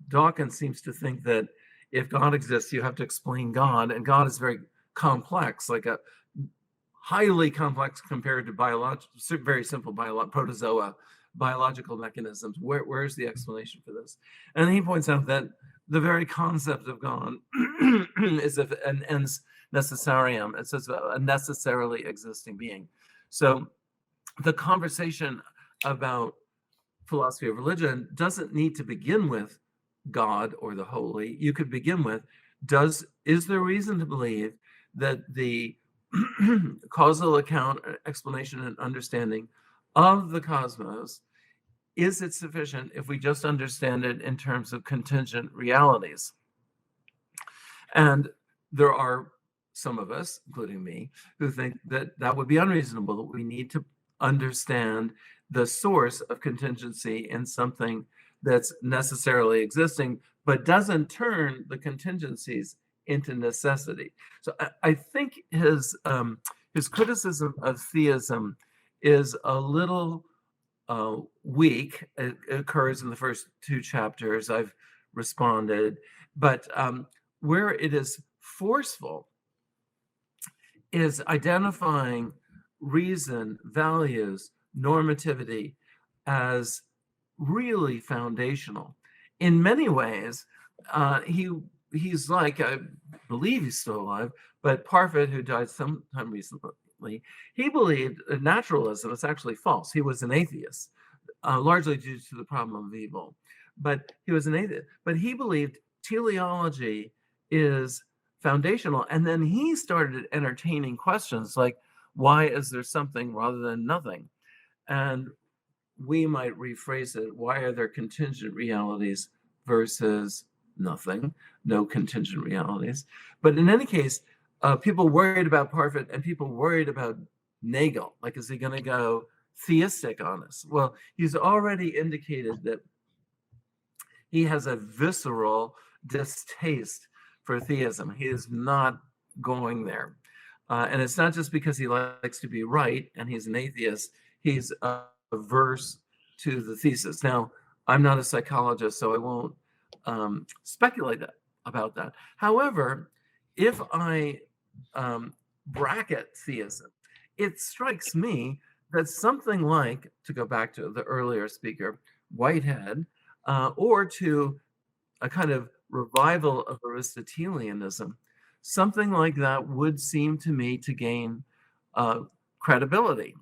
Dawkins seems to think that if God exists, you have to explain God, and God is very complex, like a highly complex compared to very simple protozoa biological mechanisms. Where's the explanation for this? And he points out that the very concept of God is an ens necessarium. It says a necessarily existing being. So the conversation about philosophy of religion doesn't need to begin with God or the holy. You could begin with, is there reason to believe that the causal account, explanation, and understanding of the cosmos, is it sufficient if we just understand it in terms of contingent realities? And there are some of us, including me, who think that that would be unreasonable, that we need to understand the source of contingency in something that's necessarily existing, but doesn't turn the contingencies into necessity. So I think his criticism of theism is a little weak. It occurs in the first two chapters. I've responded, but where it is forceful is identifying reason, values, normativity as really foundational. In many ways, he's like, I believe he's still alive, but Parfit, who died sometime recently, he believed naturalism is actually false. He was an atheist, largely due to the problem of evil. But he was an atheist. But he believed teleology is foundational. And then he started entertaining questions like, why is there something rather than nothing? And we might rephrase it, why are there contingent realities versus nothing, no contingent realities? But in any case, people worried about Parfit and people worried about Nagel. Like, is he going to go theistic on us? Well, he's already indicated that he has a visceral distaste for theism. He is not going there. And it's not just because he likes to be right and he's an atheist. He's averse to the thesis. Now, I'm not a psychologist, so I won't speculate about that. However, if I bracket theism, it strikes me that something like, to go back to the earlier speaker, Whitehead, or to a kind of revival of Aristotelianism, something like that would seem to me to gain credibility.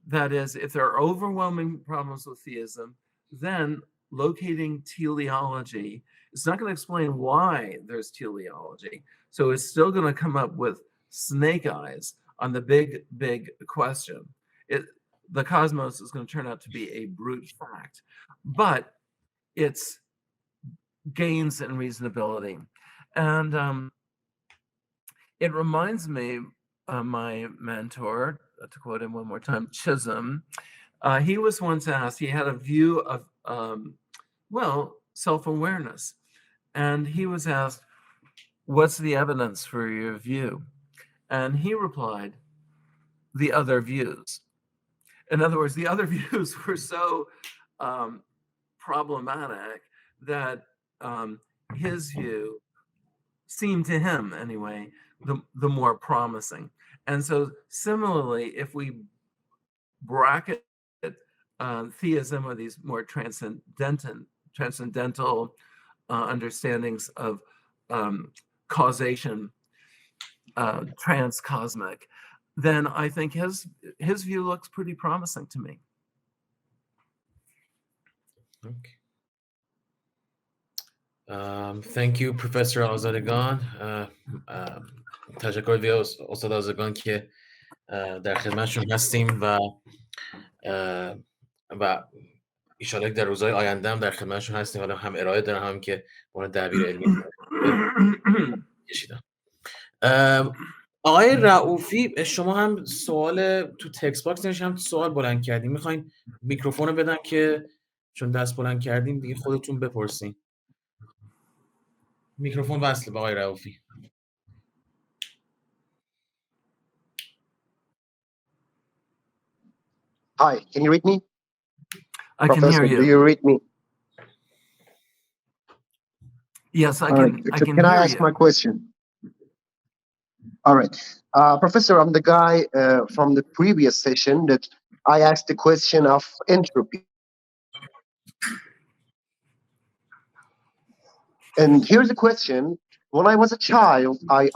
That is, if there are overwhelming problems with theism, then locating teleology is not going to explain why there's teleology. So it's still going to come up with snake eyes on the big, big question. The cosmos is going to turn out to be a brute fact, but it's gains in reasonability. And it reminds me of my mentor, to quote him one more time, Chisholm. He was once asked, he had a view of, self-awareness. And he was asked, what's the evidence for your view? And he replied, the other views. In other words, the other views were so problematic that his view seemed to him, anyway, the more promising. And so similarly, if we bracket theism or these more transcendental understandings of causation, transcosmic, then I think his view looks pretty promising to me. Okay. Thank you, Professor آزادگان. تشکر وی استاد آزادگان که در خدمتشون هستیم و ایشالا در روزهای آینده هم در خدمتشون هستیم. حالا هم ارائه دارم هم که به عنوان دبیر علمی کشیدم. آقای رؤوفی، شما هم سوال تو تکست باکس نوشتین، هم سوال بلند کردین. میخواین میکروفون رو بدم که چون دست بلند کردین دیگه خودتون بپرسین. میکروفون وصله به آقای رؤوفی. Hi, can you read me? I can hear you. Do you read me? Yes, I can. I can I hear ask you. my question? All right. Professor, I'm the guy from the previous session that I asked the question of entropy. And here's the question. When I was a child, I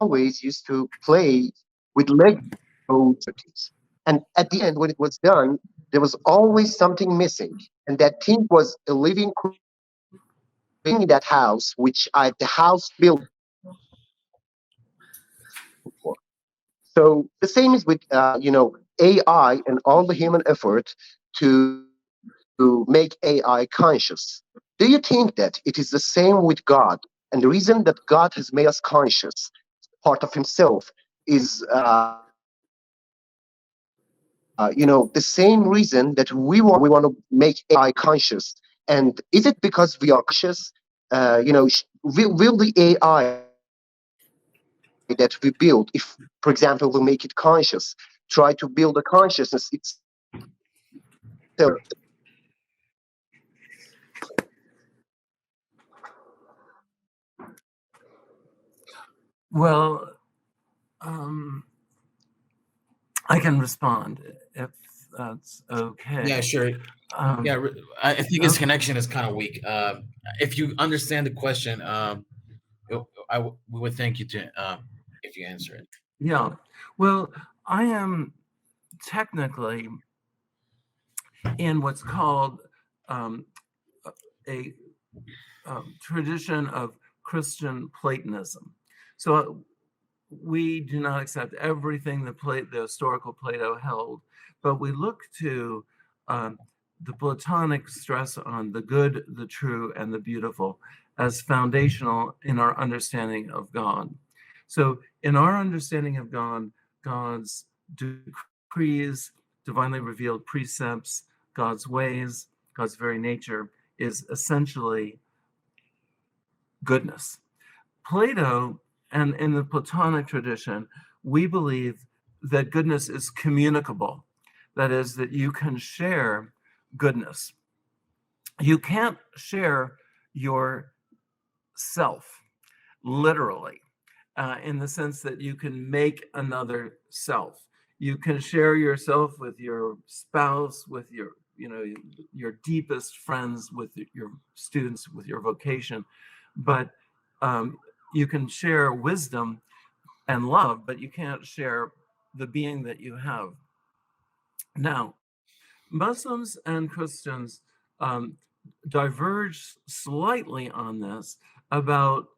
always used to play with Lego cities. And at the end, when it was done, there was always something missing. And that thing was a living in that house, which the house built for. So the same is with AI and all the human effort to make AI conscious. Do you think that it is the same with God? And the reason that God has made us conscious, part of Himself, is the same reason that we want to make AI conscious. And is it because we are conscious? Will the AI that we build, if, for example, we make it conscious, try to build a consciousness itself? Well, I can respond if that's okay. Yeah, sure. I think his connection is kind of weak. If you understand the question, we would thank you if you answer it. Yeah. Well, I am technically in what's called a tradition of Christian Platonism. So we do not accept everything the historical Plato held, but we look to the Platonic stress on the good, the true, and the beautiful as foundational in our understanding of God. So in our understanding of God, God's decrees, divinely revealed precepts, God's ways, God's very nature is essentially goodness. Plato, and in the Platonic tradition, we believe that goodness is communicable. That is, that you can share goodness. You can't share your self, literally, in the sense that you can make another self. You can share yourself with your spouse, with your deepest friends, with your students, with your vocation, but you can share wisdom and love, but you can't share the being that you have. Now, Muslims and Christians diverge slightly on this. About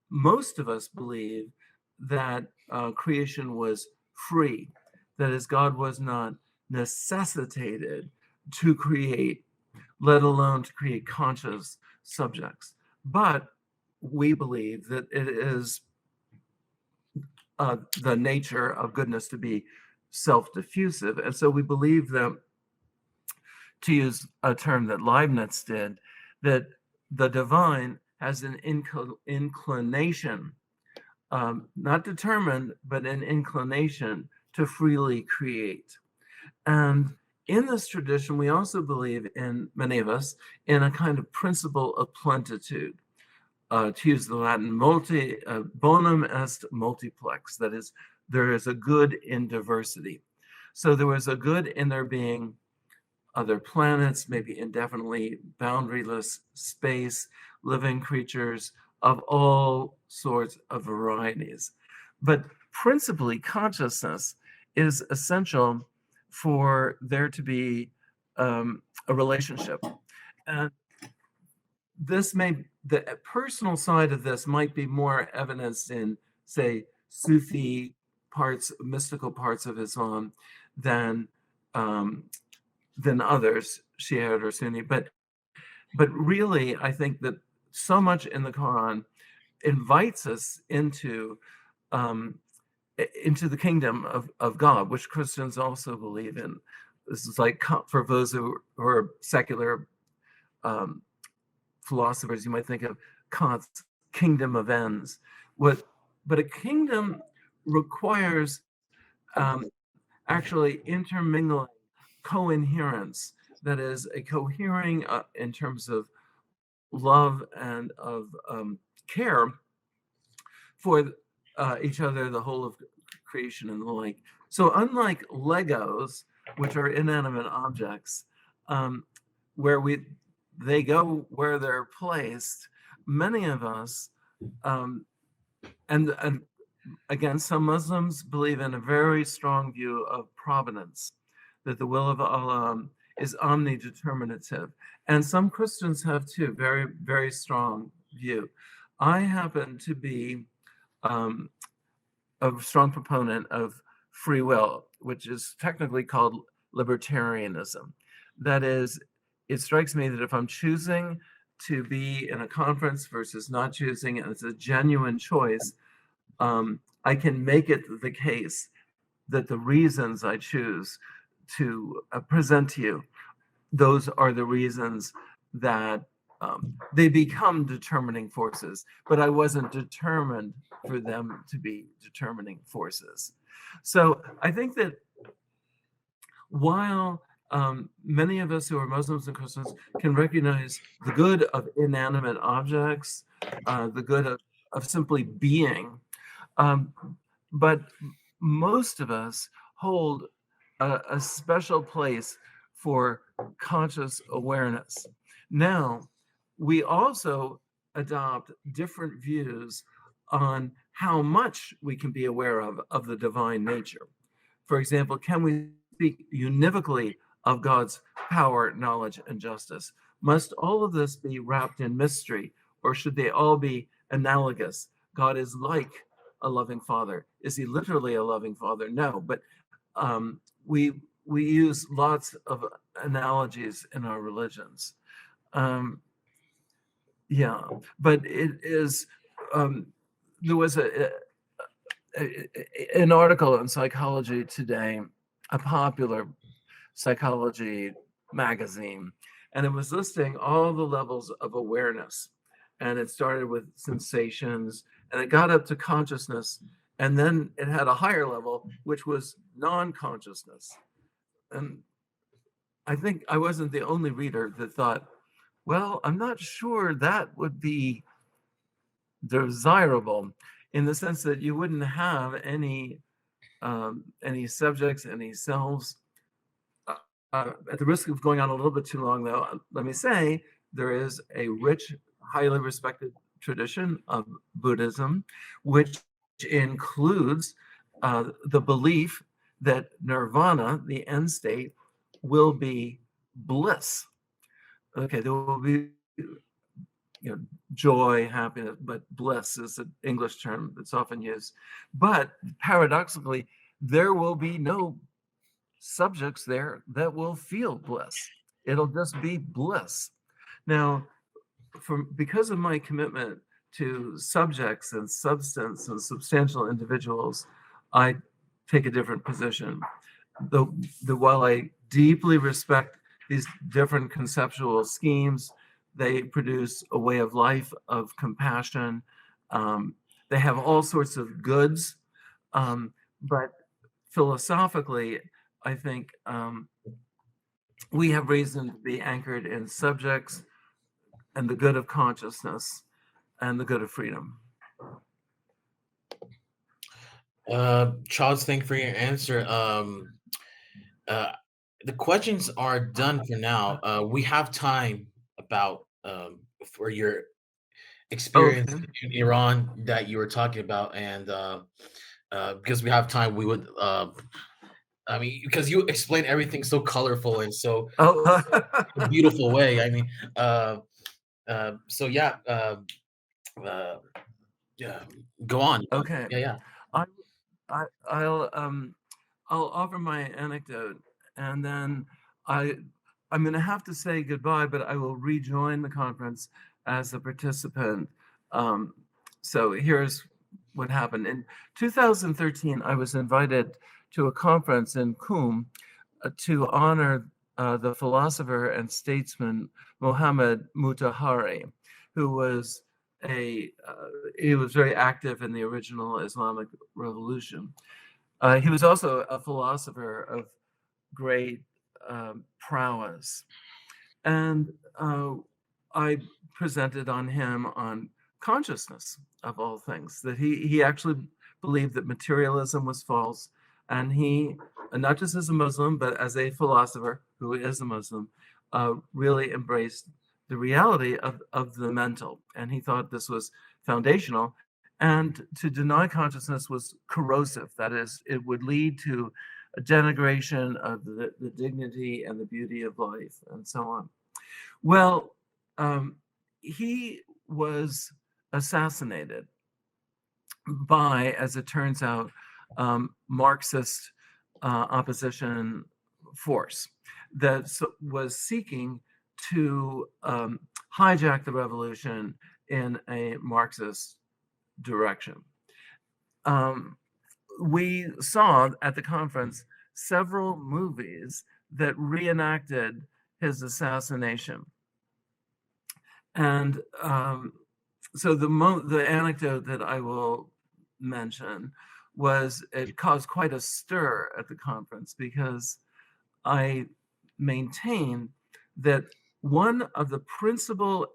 most of us believe that creation was free. That is, God was not necessitated to create, let alone to create conscious subjects. But we believe that it is the nature of goodness to be self-diffusive. And so we believe that, to use a term that Leibniz did, that the divine has an inclination, not determined, but an inclination to freely create. And in this tradition, we also believe, in many of us, in a kind of principle of plenitude. To use the Latin, bonum est multiplex, that is, there is a good in diversity. So there was a good in there being other planets, maybe indefinitely boundaryless space, living creatures of all sorts of varieties. But principally, consciousness is essential for there to be a relationship. And the personal side of this might be more evidenced in, say, Sufi parts, mystical parts of Islam than others, Shia or Sunni. But really, I think that so much in the Quran invites us into the kingdom of God, which Christians also believe in. This is like, for those who are secular philosophers, you might think of Kant's kingdom of ends. But a kingdom requires actually intermingling, coherence, that is, a cohering in terms of love and of care for each other, the whole of creation and the like. So unlike Legos, which are inanimate objects, where they go where they're placed, many of us, and again, some Muslims believe in a very strong view of providence, that the will of Allah is omnideterminative. And some Christians have too, very, very strong view. I happen to be a strong proponent of free will, which is technically called libertarianism. That is, it strikes me that if I'm choosing to be in a conference versus not choosing, and it's a genuine choice, I can make it the case that the reasons I choose to present to you, those are the reasons that they become determining forces, but I wasn't determined for them to be determining forces. So I think that while many of us who are Muslims and Christians can recognize the good of inanimate objects, the good of simply being, but most of us hold a special place for conscious awareness. Now, we also adopt different views on how much we can be aware of the divine nature. For example, can we speak univocally of God's power, knowledge, and justice? Must all of this be wrapped in mystery, or should they all be analogous? God is like a loving father. Is he literally a loving father? No, but we use lots of analogies in our religions. Yeah, but it is, there was an article in Psychology Today, a popular psychology magazine, and it was listing all the levels of awareness. And it started with sensations, and it got up to consciousness, and then it had a higher level, which was non-consciousness. And I think I wasn't the only reader that thought, well, I'm not sure that would be desirable, in the sense that you wouldn't have any subjects, any selves. At the risk of going on a little bit too long, though, let me say there is a rich, highly respected tradition of Buddhism, which includes the belief that nirvana, the end state, will be bliss. Okay, there will be joy, happiness, but bliss is an English term that's often used. But paradoxically, there will be no subjects there that will feel bliss. It'll just be bliss. Now, because of my commitment to subjects and substance and substantial individuals, I take a different position. While I deeply respect these different conceptual schemes, they produce a way of life of compassion. They have all sorts of goods, but philosophically, I think we have reason to be anchored in subjects and the good of consciousness and the good of freedom. Charles, thank you for your answer. The questions are done for now. We have time about for your experience in Iran that you were talking about, and because we have time, we would. I mean, because you explained everything so colorful and so beautiful way. I mean, so yeah, yeah. Go on. Okay. Yeah. I'll offer my anecdote, and then I'm going to have to say goodbye, but I will rejoin the conference as a participant. So here's what happened. In 2013, I was invited to a conference in Qum to honor the philosopher and statesman Mohammad Mutahari, who was he was very active in the original Islamic revolution. He was also a philosopher of great prowess. And I presented on him on consciousness, of all things, that he actually believed that materialism was false. And he, not just as a Muslim, but as a philosopher who is a Muslim, really embraced the reality of the mental. And he thought this was foundational. And to deny consciousness was corrosive. That is, it would lead to a denigration of the dignity and the beauty of life, and so on. Well, he was assassinated by, as it turns out, Marxist opposition force that was seeking to hijack the revolution in a Marxist direction. We saw at the conference several movies that reenacted his assassination. And so the anecdote that I will mention was it caused quite a stir at the conference, because I maintain that one of the principal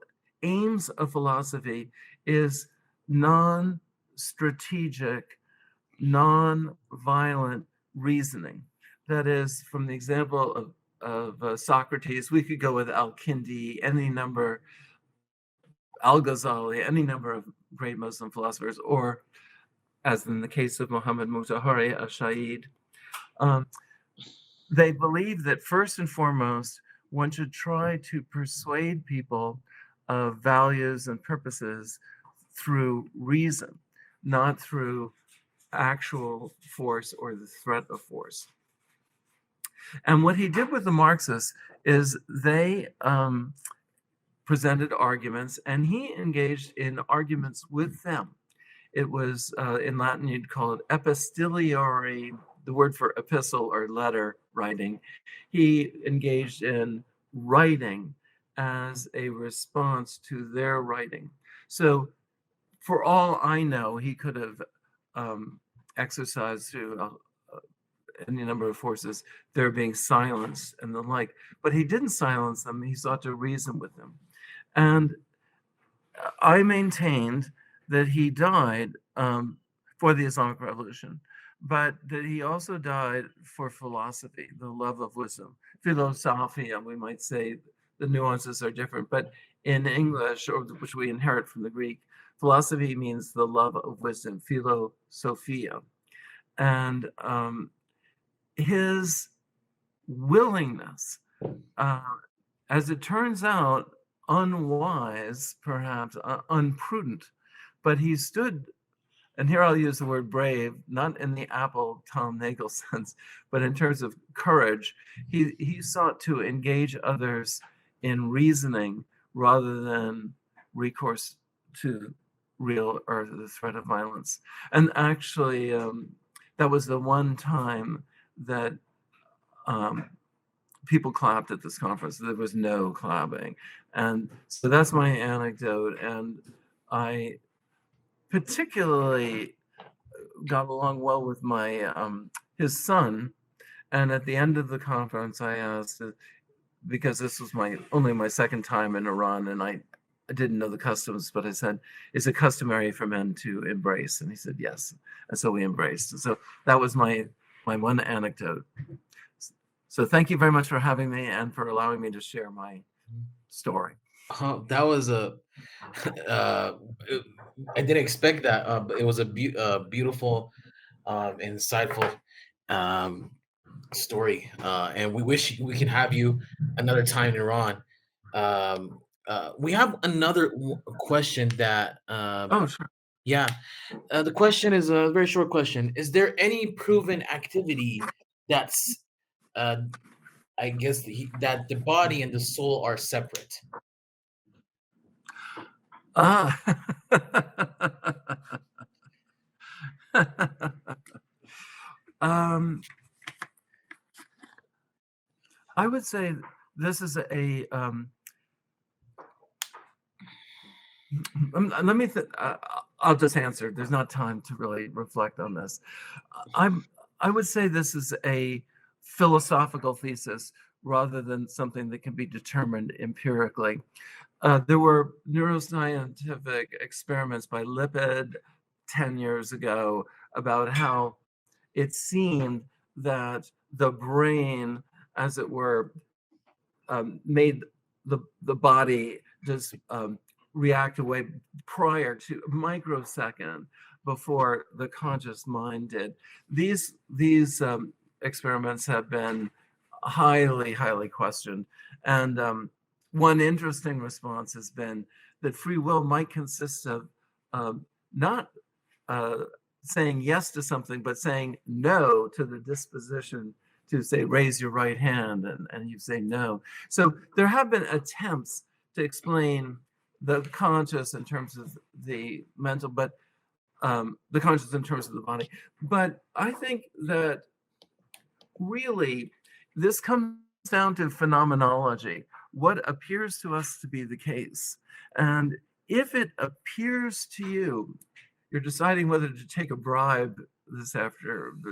aims of philosophy is non-strategic, non-violent reasoning. That is, from the example of Socrates, we could go with Al-Kindi, any number, Al-Ghazali, any number of great Muslim philosophers, or as in the case of Muhammad Mutahari, al-Shahid. They believe that first and foremost, one should try to persuade people of values and purposes through reason, not through actual force or the threat of force. And what he did with the Marxists is they presented arguments, and he engaged in arguments with them. It was, in Latin, you'd call it epistoliary, the word for epistle or letter writing. He engaged in writing as a response to their writing. So for all I know, he could have exercised through any number of forces, they're being silenced and the like. But he didn't silence them. He sought to reason with them. And I maintained that he died for the Islamic Revolution, but that he also died for philosophy, the love of wisdom. Philosophia, we might say the nuances are different, but in English, or which we inherit from the Greek, philosophy means the love of wisdom, philosophia. And his willingness, as it turns out, unwise, perhaps unprudent, but he stood, and here I'll use the word brave, not in the Apple Tom Nagel sense, but in terms of courage. He sought to engage others in reasoning rather than recourse to real or the threat of violence. And actually, that was the one time that people clapped at this conference. There was no clapping. And so that's my anecdote. And I particularly got along well with my his son. And at the end of the conference, I asked, because this was only my second time in Iran, and I didn't know the customs, but I said, is it customary for men to embrace? And he said, yes. And so we embraced. And so that was my one anecdote. So thank you very much for having me and for allowing me to share my story. That was I didn't expect that. But it was a beautiful, insightful story, and we wish we can have you another time in Iran. We have another question that. Oh, sure. Yeah, the question is a very short question. Is there any proven activity that's, I guess, that the body and the soul are separate? I would say this is a let me I'll just answer. There's not time to really reflect on this. I would say this is a philosophical thesis rather than something that can be determined empirically. There were neuroscientific experiments by Lipid 10 years ago about how it seemed that the brain, as it were, made the body just react away prior to a microsecond before the conscious mind did. These experiments have been highly questioned, and one interesting response has been that free will might consist of not saying yes to something, but saying no to the disposition to say, raise your right hand, and you say no. So there have been attempts to explain the conscious in terms of the mental, but the conscious in terms of the body. But I think that really this comes down to phenomenology, what appears to us to be the case. And if it appears to you, you're deciding whether to take a bribe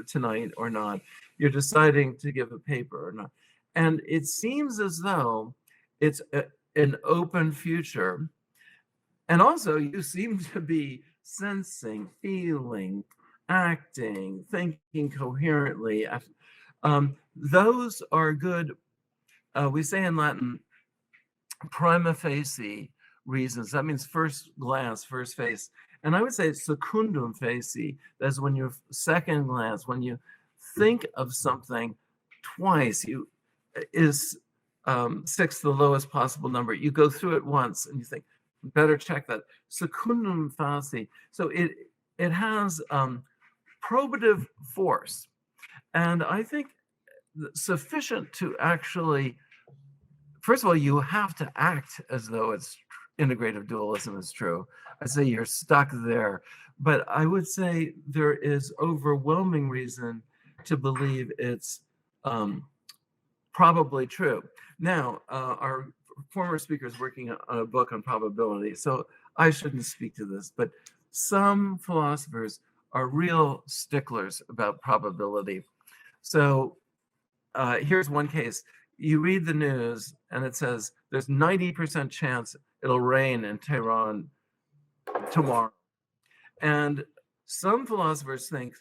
tonight or not. You're deciding to give a paper or not. And it seems as though it's an open future. And also you seem to be sensing, feeling, acting, thinking coherently. Those are good, we say in Latin, prima facie reasons. That means first glance, first face. And I would say secundum facie. That's when you second glance, when you think of something twice, is 6 the lowest possible number. You go through it once and you think, better check that. Secundum facie. So it has probative force. And I think sufficient to actually, first of all, you have to act as though it's integrative dualism is true. I say you're stuck there. But I would say there is overwhelming reason to believe it's probably true. Now, our former speaker is working on a book on probability, so I shouldn't speak to this, but some philosophers are real sticklers about probability. So here's one case. You read the news and it says there's 90% chance it'll rain in Tehran tomorrow. And some philosophers think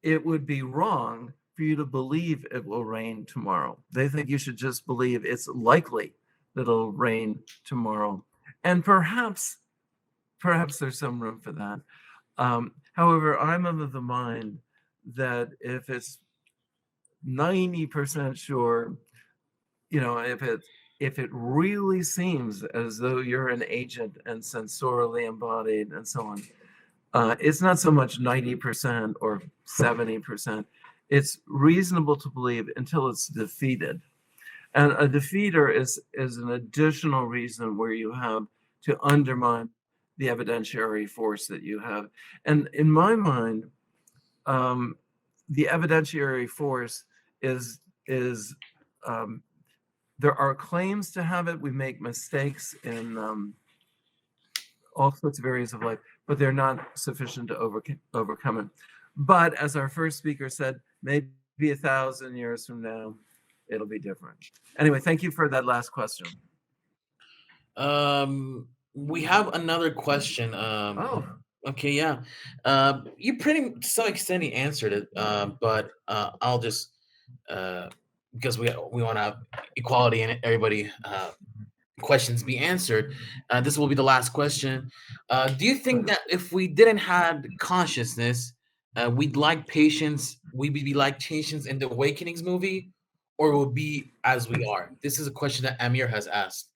it would be wrong for you to believe it will rain tomorrow. They think you should just believe it's likely that it'll rain tomorrow. And perhaps there's some room for that. However, I'm of the mind that if it's 90% sure, if it really seems as though you're an agent and sensorially embodied and so on, it's not so much 90% or 70%. It's reasonable to believe until it's defeated. And a defeater is an additional reason where you have to undermine the evidentiary force that you have. And in my mind, the evidentiary force is there are claims to have it. We make mistakes in all sorts of areas of life, but they're not sufficient to overcome it. But as our first speaker said, maybe 1,000 years from now, it'll be different. Anyway, thank you for that last question. We have another question. Okay, yeah. You pretty to some extent answered it, but I'll just because we want to have equality and everybody questions be answered. This will be the last question. Do you think that if we didn't have consciousness, we'd like patience? We'd be like patience in the Awakenings movie, or would be as we are? This is a question that Amir has asked.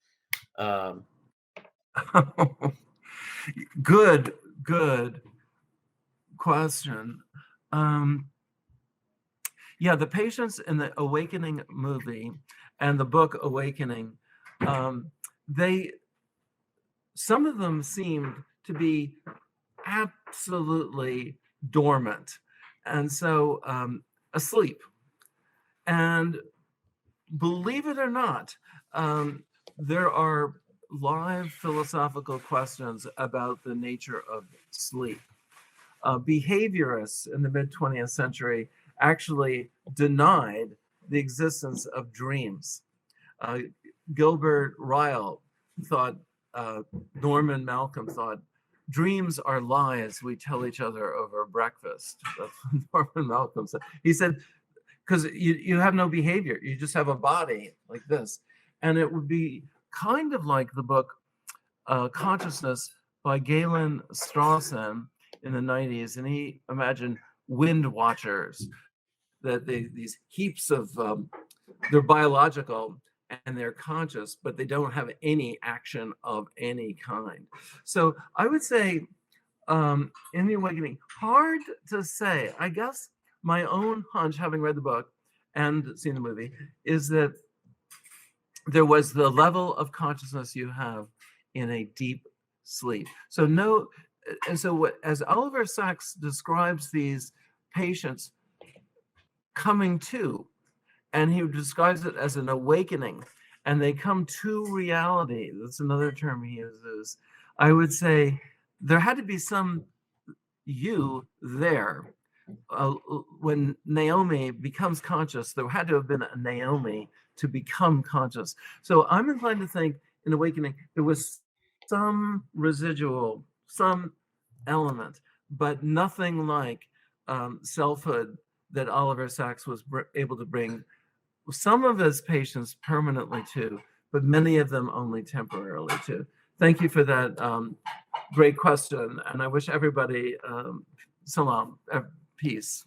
Good question. Yeah, the patients in the Awakening movie and the book Awakening, some of them seemed to be absolutely dormant, and so asleep. And believe it or not, there are live philosophical questions about the nature of sleep. Behaviorists in the mid-20th century actually denied the existence of dreams. Gilbert Ryle thought, Norman Malcolm thought, dreams are lies we tell each other over breakfast. That's what Norman Malcolm said. He said, because you have no behavior, you just have a body like this. And it would be kind of like the book Consciousness by Galen Strawson in the 90s. And he imagined wind watchers, that these heaps of, they're biological and they're conscious, but they don't have any action of any kind. So I would say in the Awakening, hard to say. I guess my own hunch, having read the book and seen the movie, is that there was the level of consciousness you have in a deep sleep. So no, and so what, as Oliver Sacks describes these patients coming to, and he describes it as an awakening, and they come to reality. That's another term he uses. I would say there had to be some you there. When Naomi becomes conscious, there had to have been a Naomi to become conscious. So I'm inclined to think in Awakening, there was some residual, some element, but nothing like selfhood that Oliver Sacks was able to bring some of his patients permanently to, but many of them only temporarily to. Thank you for that great question. And I wish everybody salam, peace.